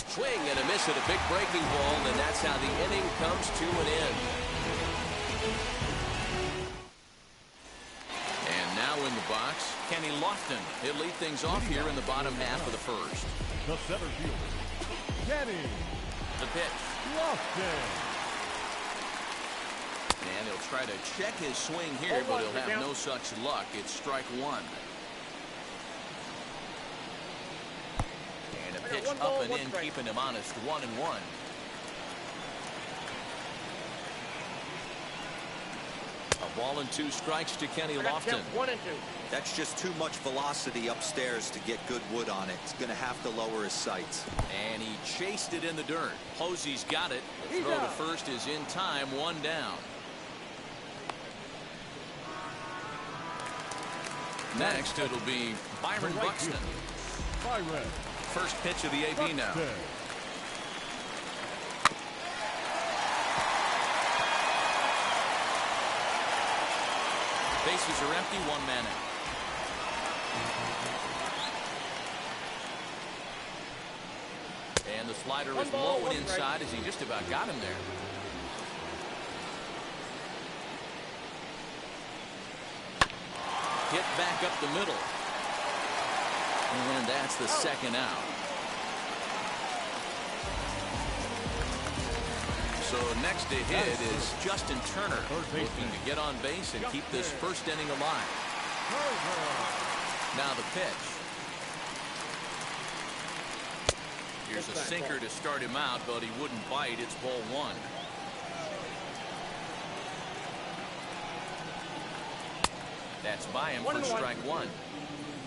Swing and a miss at a big breaking ball, and that's how the inning comes to an end. And now in the box, Kenny Lofton. He'll lead things off here in the bottom half of the first. The center fielder, Kenny. The pitch. Lofton. And he'll try to check his swing here, but he'll have no such luck. It's strike one. And a pitch up and in, keeping him honest. 1-1. A ball and 2 strikes to Kenny Lofton. 1-2. That's just too much velocity upstairs to get good wood on it. He's going to have to lower his sights. And he chased it in the dirt. Posey's got it. The throw to first is in time. 1 down. Next, it'll be Byron Buxton. First pitch of the AB now. Bases are empty. 1 man out. And the slider is low and inside as he just about got him there. Hit back up the middle. And that's the second out. So next to hit is Justin Turner, looking to get on base and keep this first inning alive. Now the pitch. Here's a sinker to start him out, but he wouldn't bite. It's ball 1. That's by him for strike 1.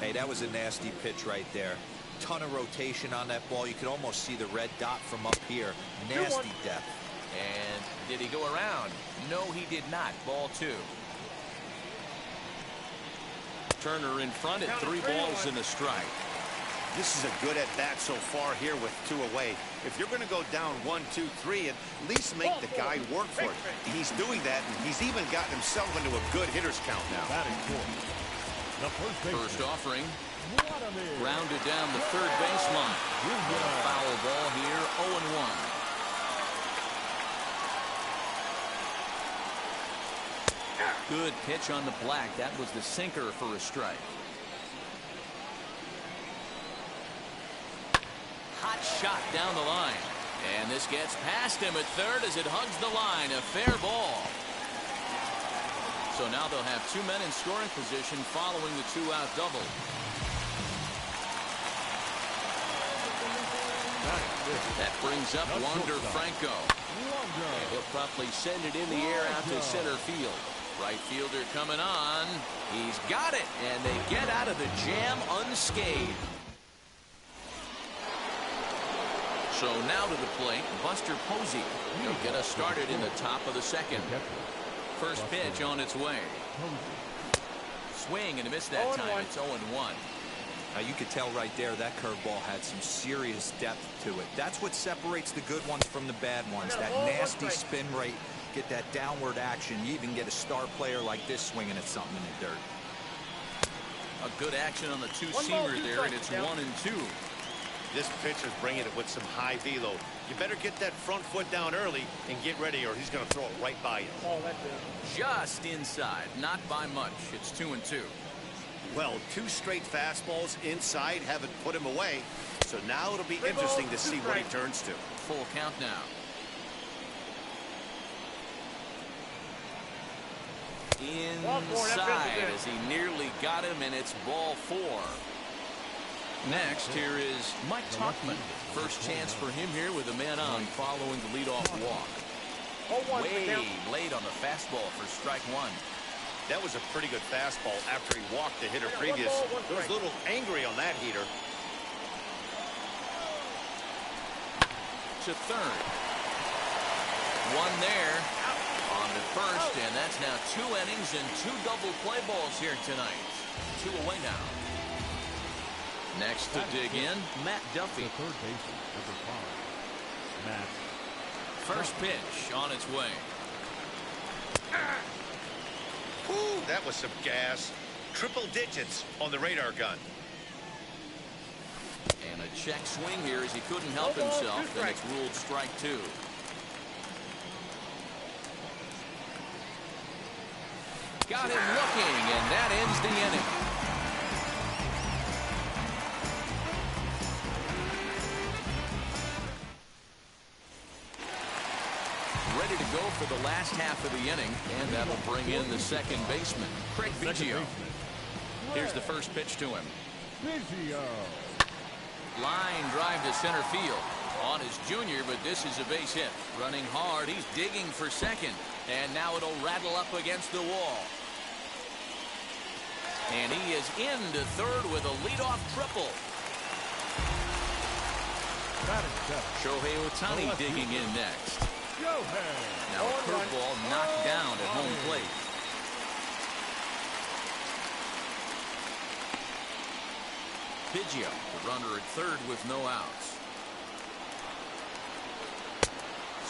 Hey, that was a nasty pitch right there. Ton of rotation on that ball. You could almost see the red dot from up here. Nasty depth. And did he go around? No, he did not. Ball 2. Turner in front at 3 balls and a strike. This is a good at bat so far here with 2 away. If you're going to go down 1, 2, 3, at least make the guy work for it. He's doing that, and he's even gotten himself into a good hitter's count now. First offering. Grounded down the third baseline. Foul ball here. 0-1. Good pitch on the black. That was the sinker for a strike. Hot shot down the line. And this gets past him at third as it hugs the line. A fair ball. So now they'll have 2 men in scoring position following the 2-out double. That brings up Wander Franco. And he'll promptly send it in the air out to center field. Right fielder coming on. He's got it, and they get out of the jam unscathed. So now to the plate, Buster Posey. He'll get us started in the top of the second. First pitch on its way. Swing and a miss that time. It's 0-1. Now you could tell right there that curveball had some serious depth to it. That's what separates the good ones from the bad ones. That nasty spin rate, get that downward action. You even get a star player like this swinging at something in the dirt. A good action on the two-seamer there, and it's 1-2. This pitcher's bringing it with some high velo. You better get that front foot down early and get ready, or he's going to throw it right by you. Oh, that's it. Just inside, not by much. It's 2-2. Well, 2 straight fastballs inside haven't put him away. So now it'll be interesting to see what he turns to. Full count now. Inside as he nearly got him, and it's ball 4. Next, here is Mike Tauchman. First chance for him here with a man on following the leadoff walk. Way late on the fastball for strike 1. That was a pretty good fastball after he walked the hitter previous. He was a little angry on that heater. To third. One there on the first, and that's now 2 innings and 2 double play balls here tonight. 2 away now. Next to dig in, Matt Duffy. Third baseman, number 5, Matt. First pitch on its way. Ooh, that was some gas. Triple digits on the radar gun. And a check swing here as he couldn't help himself, and it's ruled strike 2. Got him looking, and that ends the inning. Ready to go for the last half of the inning, and that'll bring in the second baseman, Craig Biggio. Here's the first pitch to him. Biggio. Line drive to center field. On his junior, but this is a base hit. Running hard, he's digging for second, and now it'll rattle up against the wall. And he is into third with a leadoff triple. Shohei Ohtani digging in next. Now a curveball knocked down at home plate. Biggio, the runner at third with no outs.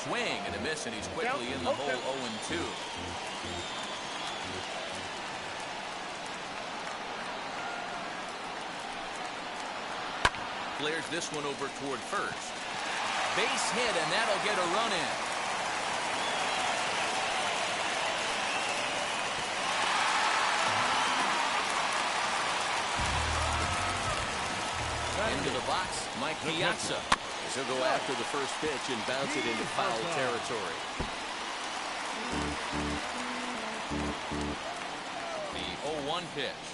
Swing and a miss, and he's quickly in the hole. 0-2. Clears this one over toward first. Base hit, and that'll get a run in. Into the box, Mike Piazza. He'll go after the first pitch and bounce it into foul territory. The 0-1 pitch.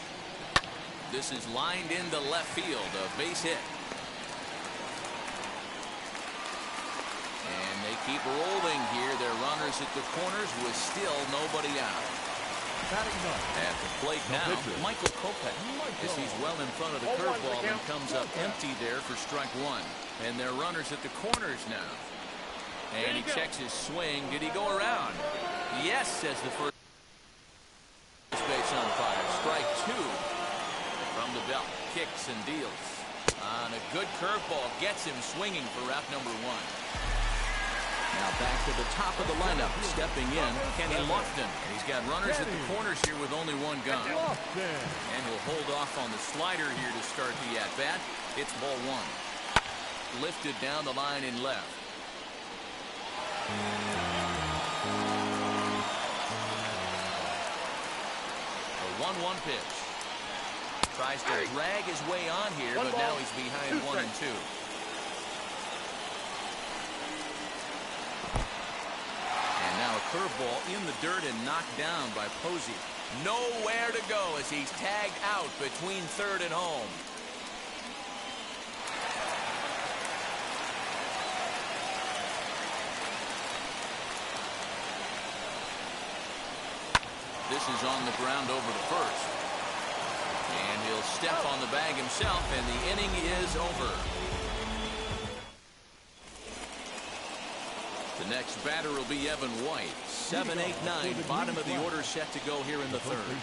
This is lined into left field, a base hit. And they keep rolling here. Their runners at the corners with still nobody out. At the plate now, Michael Kopech, as he's well in front of the curveball and comes up empty there for strike 1. And their runners at the corners now. And he checks his swing. Did he go around? Yes, says the first base umpire. Strike 2 from the belt. Kicks and deals. On a good curveball, gets him swinging for route number 1. Now back to the top of the lineup. Stepping in, Kenny Lofton. He's got runners at the corners here with only 1 gun. And he'll hold off on the slider here to start the at-bat. It's ball 1. Lifted down the line in left. A 1-1 pitch. Tries to drag his way on here, but now he's behind 1-2. And now a curveball in the dirt and knocked down by Posey. Nowhere to go as he's tagged out between third and home. This is on the ground over to first. And he'll step on the bag himself, and the inning is over. The next batter will be Evan White. 7, 8, 9, bottom of the order set to go here in the third.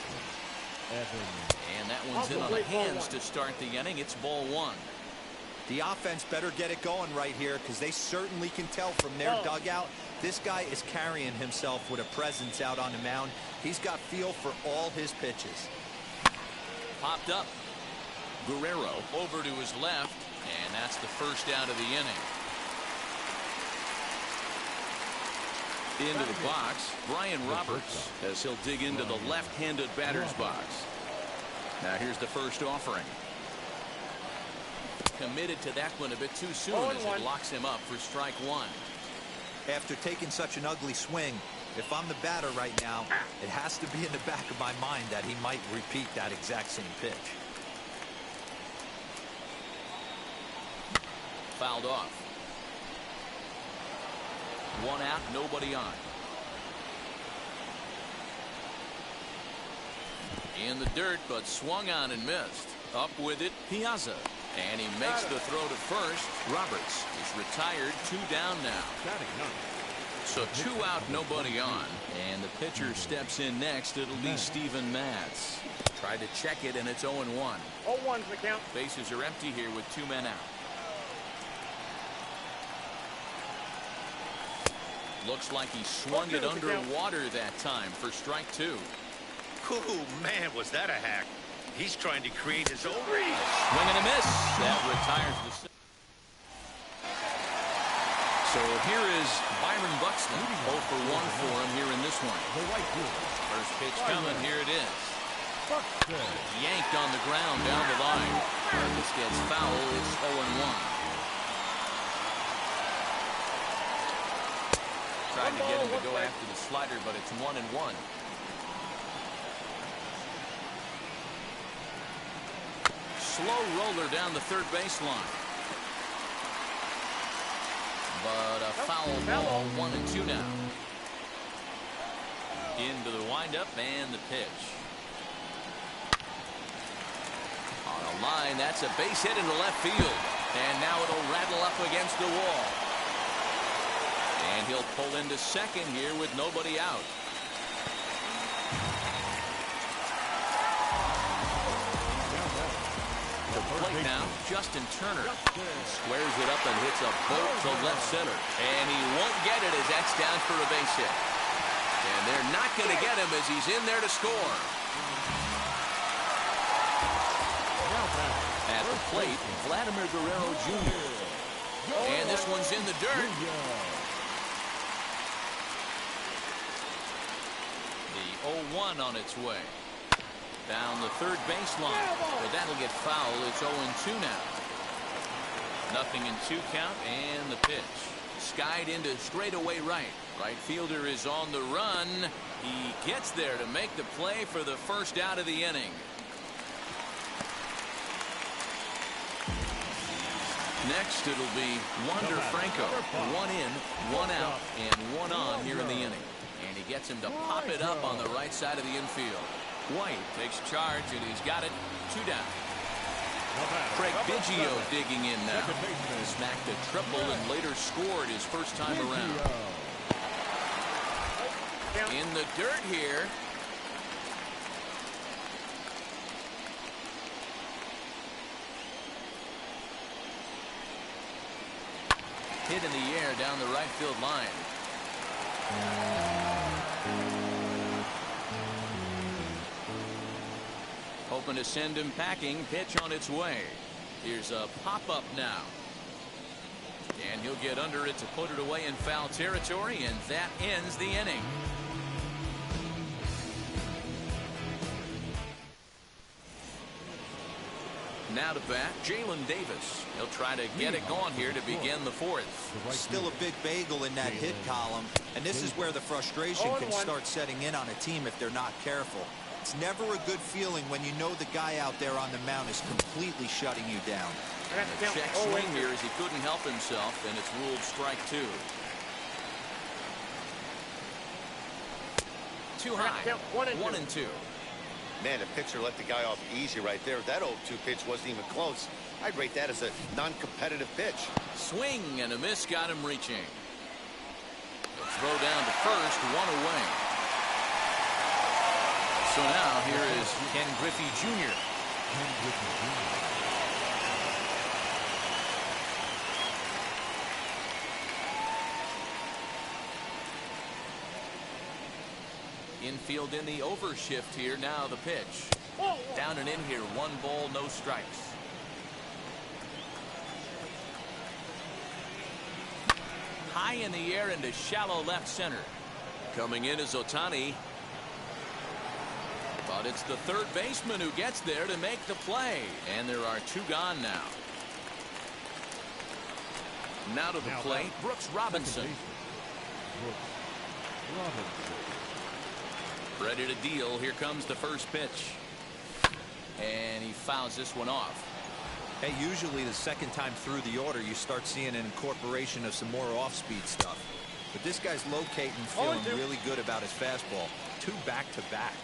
And that one's in on the hands to start the inning. It's ball one. The offense better get it going right here, because they certainly can tell from their dugout. This guy is carrying himself with a presence out on the mound. He's got feel for all his pitches. Popped up. Guerrero over to his left, and that's the first out of the inning. Into the box, Brian Roberts, as he'll dig into the left-handed batter's box. Now here's the first offering. Committed to that one a bit too soon as it locks him up for strike one. After taking such an ugly swing, if I'm the batter right now, it has to be in the back of my mind that he might repeat that exact same pitch. Fouled off. One out, nobody on. In the dirt, but swung on and missed. Up with it, Piazza. And he makes the throw to first. Roberts is retired. 2 down now. So 2 out, nobody on. And the pitcher steps in next. It'll be Steven Matz. Tried to check it, and it's 0-1. 0-1's the count. Bases are empty here with 2 men out. Looks like he swung it underwater that time for strike 2. Ooh, man, was that a hack. He's trying to create his own. Swing and a miss. That retires the. So here is Byron Buxton. 0 for 1 for him here in this one. First pitch coming. Here it is. Yanked on the ground down the line. This gets foul. It's 0-1. Tried to get him to go after the slider, but it's 1-1. Slow roller down the third baseline. But a foul ball. 1-2 now. Into the windup and the pitch. On a line, that's a base hit into left field. And now it'll rattle up against the wall. And he'll pull into second here with nobody out. The plate now, Justin Turner. Squares it up and hits a bolt to left center. And he won't get it as that's down for a base hit. And they're not going to get him as he's in there to score. At the plate, Vladimir Guerrero Jr. And this one's in the dirt. The 0-1 on its way. Down the third baseline. But that'll get foul. It's 0-2 now. Nothing in 2 count, and the pitch. Skied into straightaway right. Right fielder is on the run. He gets there to make the play for the first out of the inning. Next, it'll be Wander Franco. 1 in, 1 out, and 1 on here in the inning. And he gets him to pop it up on the right side of the infield. White takes charge, and he's got it. 2 down. Craig Biggio digging in now. Smacked a triple and later scored his first time around. In the dirt here. Hit in the air down the right field line. Hoping to send him packing. Pitch on its way. Here's a pop-up now. And he'll get under it to put it away in foul territory, and that ends the inning. Now to bat, Jalen Davis. He'll try to get it going here to begin the 4th. Still a big bagel in that hit column, and this is where the frustration can start setting in on a team if they're not careful. It's never a good feeling when you know the guy out there on the mound is completely shutting you down. The check swing here as he couldn't help himself, and it's ruled strike 2. Too high. Count 1 and 2. 1 and 2. Man, the pitcher let the guy off easy right there. That 0-2 pitch wasn't even close. I'd rate that as a non-competitive pitch. Swing and a miss got him reaching. The throw down to first, 1 away. So now here is Ken Griffey Jr. Ken Griffey Jr. Infield in the overshift here. Now the pitch. Down and in here. 1 ball, no strikes. High in the air into shallow left center. Coming in is Ohtani. But it's the third baseman who gets there to make the play. And there are 2 gone now. Now to the plate, Brooks Robinson. Brooks Robinson. Ready to deal. Here comes the first pitch. And he fouls this one off. Hey, usually the second time through the order, you start seeing an incorporation of some more off-speed stuff. But this guy's locating, feeling really good about his fastball. 2 back-to-back.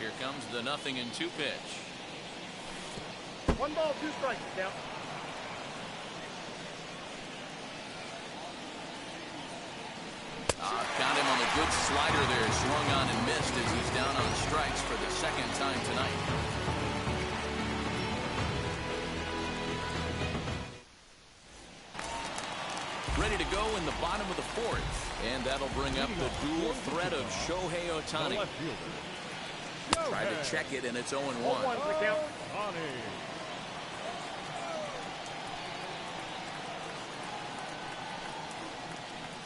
Here comes the 0-2 pitch. 1 ball, 2 strikes. Count. Got him on a good slider there. Swung on and missed as he's down on strikes for the second time tonight. Ready to go in the bottom of the 4th. And that'll bring up the dual threat of Shohei Ohtani. Try to check it, and it's 0-1. 1 for the count.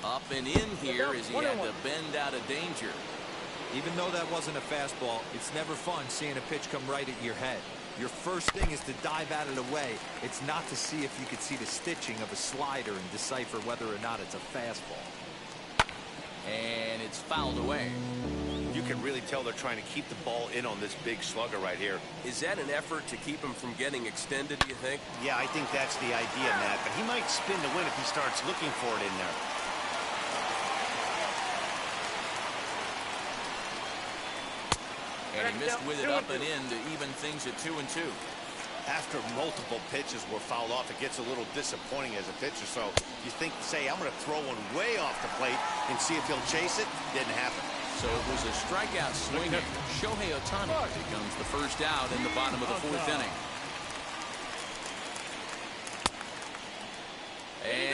Up and in here as he had to bend out of danger. Even though that wasn't a fastball, it's never fun seeing a pitch come right at your head. Your first thing is to dive out of the way. It's not to see if you could see the stitching of a slider and decipher whether or not it's a fastball. And it's fouled away. You can really tell they're trying to keep the ball in on this big slugger right here. Is that an effort to keep him from getting extended, do you think? Yeah, I think that's the idea, Matt. But he might spin to win if he starts looking for it in there. And he missed with it up and in to even things at 2-2. After multiple pitches were fouled off, it gets a little disappointing as a pitcher. So you think, say, I'm going to throw one way off the plate and see if he'll chase it. Didn't happen. So it was a strikeout swinging. Shohei Ohtani becomes the first out in the bottom of the 4th inning.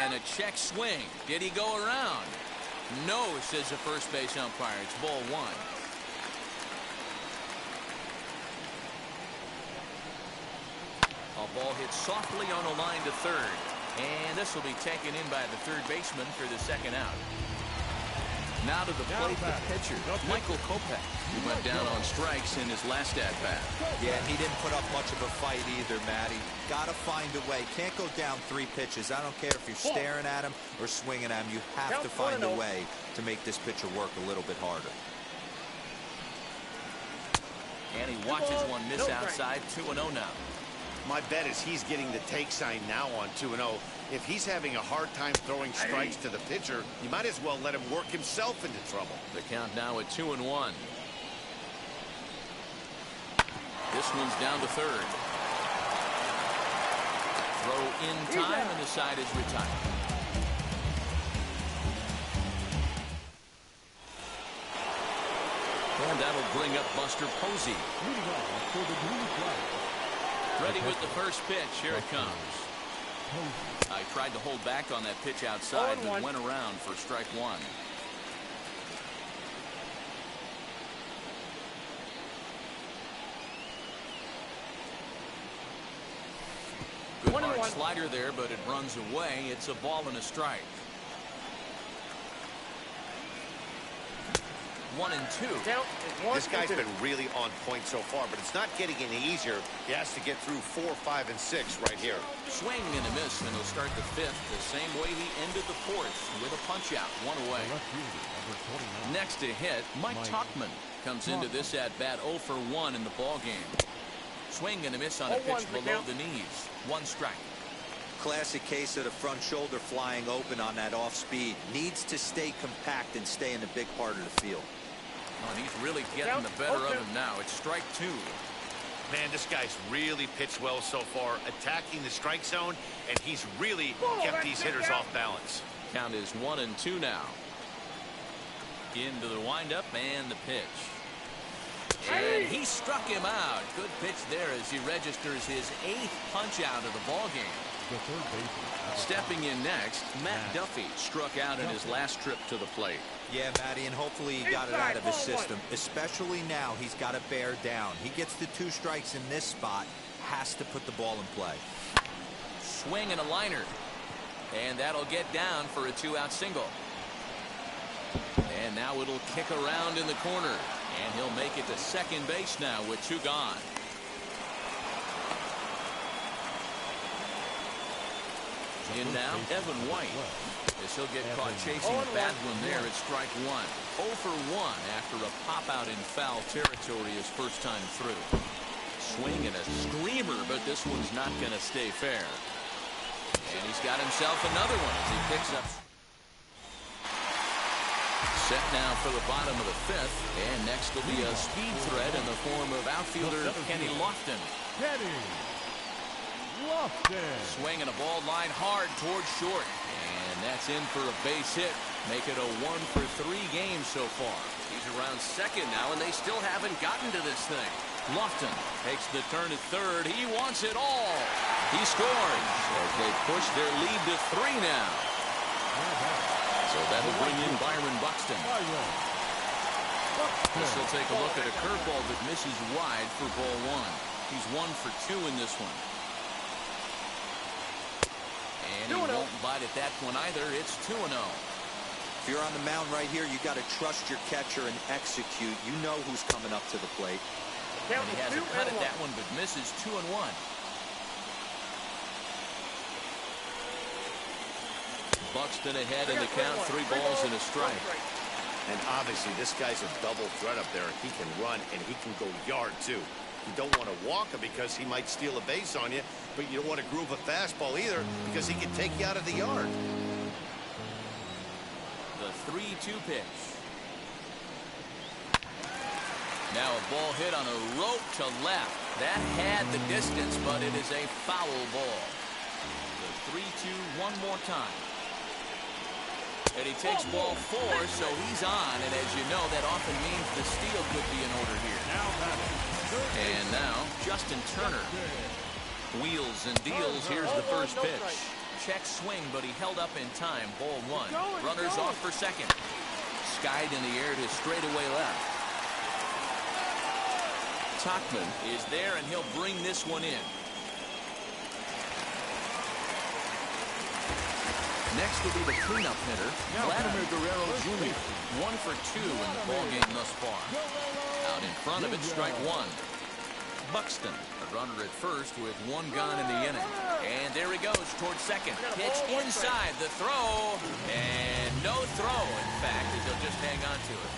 And a check swing. Did he go around? No, says the first base umpire. It's ball 1. A ball hit softly on a line to third. And this will be taken in by the third baseman for the second out. Now to the plate, the pitcher, Michael Kopech, who went down on strikes in his last at-bat. Yeah, he didn't put up much of a fight either, Matty. Got to find a way. Can't go down 3 pitches. I don't care if you're staring at him or swinging at him. You have to find a way to make this pitcher work a little bit harder. And he watches one miss outside. 2-0 now. My bet is he's getting the take sign now on 2-0. If he's having a hard time throwing strikes to the pitcher, you might as well let him work himself into trouble. The count now at 2-1. This one's down to third. Throw in time, and the side is retired. And that'll bring up Buster Posey. Ready with the first pitch. Here it comes. I tried to hold back on that pitch outside, but went around for strike 1. Good hard slider there, but it runs away. It's a ball and a strike. 1-2. This guy's been really on point so far, but it's not getting any easier. He has to get through 4, 5, and 6 right here. Swing and a miss, and he'll start the 5th the same way he ended the 4th with a punch-out, 1 away. Next to hit, Mike Tauchman comes into this at-bat 0 for 1 in the ballgame. Swing and a miss on a pitch below the knees. 1 strike. Classic case of the front shoulder flying open on that off speed. Needs to stay compact and stay in the big part of the field. Oh, and he's really getting the better of him now. It's strike 2. Man, this guy's really pitched well so far, attacking the strike zone, and he's really kept these hitters off balance. Count is 1-2 now. Into the windup and the pitch. And he struck him out. Good pitch there as he registers his 8th punch out of the ball game. The third baseman. Stepping in next, Matt Duffy struck out in his last trip to the plate. Yeah, Matty, and hopefully he got it out of his system. Especially now, he's got to bear down. He gets the 2 strikes in this spot, has to put the ball in play. Swing and a liner. And that'll get down for a 2-out single. And now it'll kick around in the corner. And he'll make it to second base now with 2 gone. In now, Evan White. As he'll get caught chasing a bad one there at strike 1. 0 for 1 after a pop out in foul territory his first time through. Swing and a screamer, but this one's not going to stay fair. And he's got himself another one as he picks up. Set now for the bottom of the 5th, and next will be a speed threat in the form of outfielder Kenny Lofton. Kenny Lofton. Swing and a ball line hard towards short, and that's in for a base hit. Make it a 1 for 3 games so far. He's around second now, and they still haven't gotten to this thing. Lofton takes the turn at third. He wants it all. He scores as they push their lead to 3 now. So that'll bring in Byron Buxton. This will take a look at a curveball that misses wide for ball 1. He's 1 for 2 in this one. And he won't bite at that one either. It's 2-0. If you're on the mound right here, you got to trust your catcher and execute. You know who's coming up to the plate. And he hasn't cut at that one, but misses 2-1. Buxton ahead in the count, 3 balls and a strike. And obviously this guy's a double threat up there. He can run and he can go yard too. You don't want to walk him because he might steal a base on you, but you don't want to groove a fastball either because he can take you out of the yard. The 3-2 pitch. Now a ball hit on a rope to left. That had the distance, but it is a foul ball. The 3-2 one more time. And he takes ball 4, so he's on. And as you know, that often means the steal could be in order here. And now, Justin Turner. Wheels and deals. Here's the first pitch. Check swing, but he held up in time. Ball 1. Runners off for second. Skied in the air to straightaway left. Tauchman is there, and he'll bring this one in. Next will be the cleanup hitter, Vladimir Guerrero Jr. 1 for 2 in the ballgame thus far. Out in front of it, strike 1. Buxton, a runner at first with 1 gone in the inning. And there he goes towards second. Pitch inside, the throw, and no throw, in fact, as he'll just hang on to it.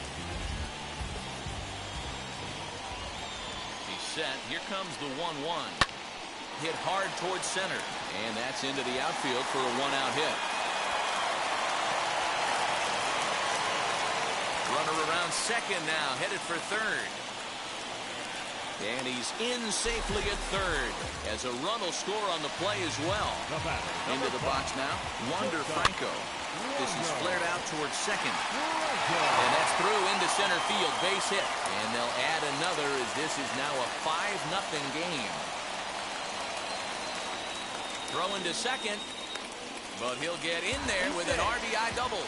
He's set. Here comes the 1-1. Hit hard towards center, and that's into the outfield for a 1-out hit. Runner around second now, headed for third. And he's in safely at third, as a run will score on the play as well. Into the box now, Wander Franco. This is flared out towards second. And that's through into center field, base hit. And they'll add another as this is now a 5-0 game. Throw into second, but he'll get in there with an RBI double.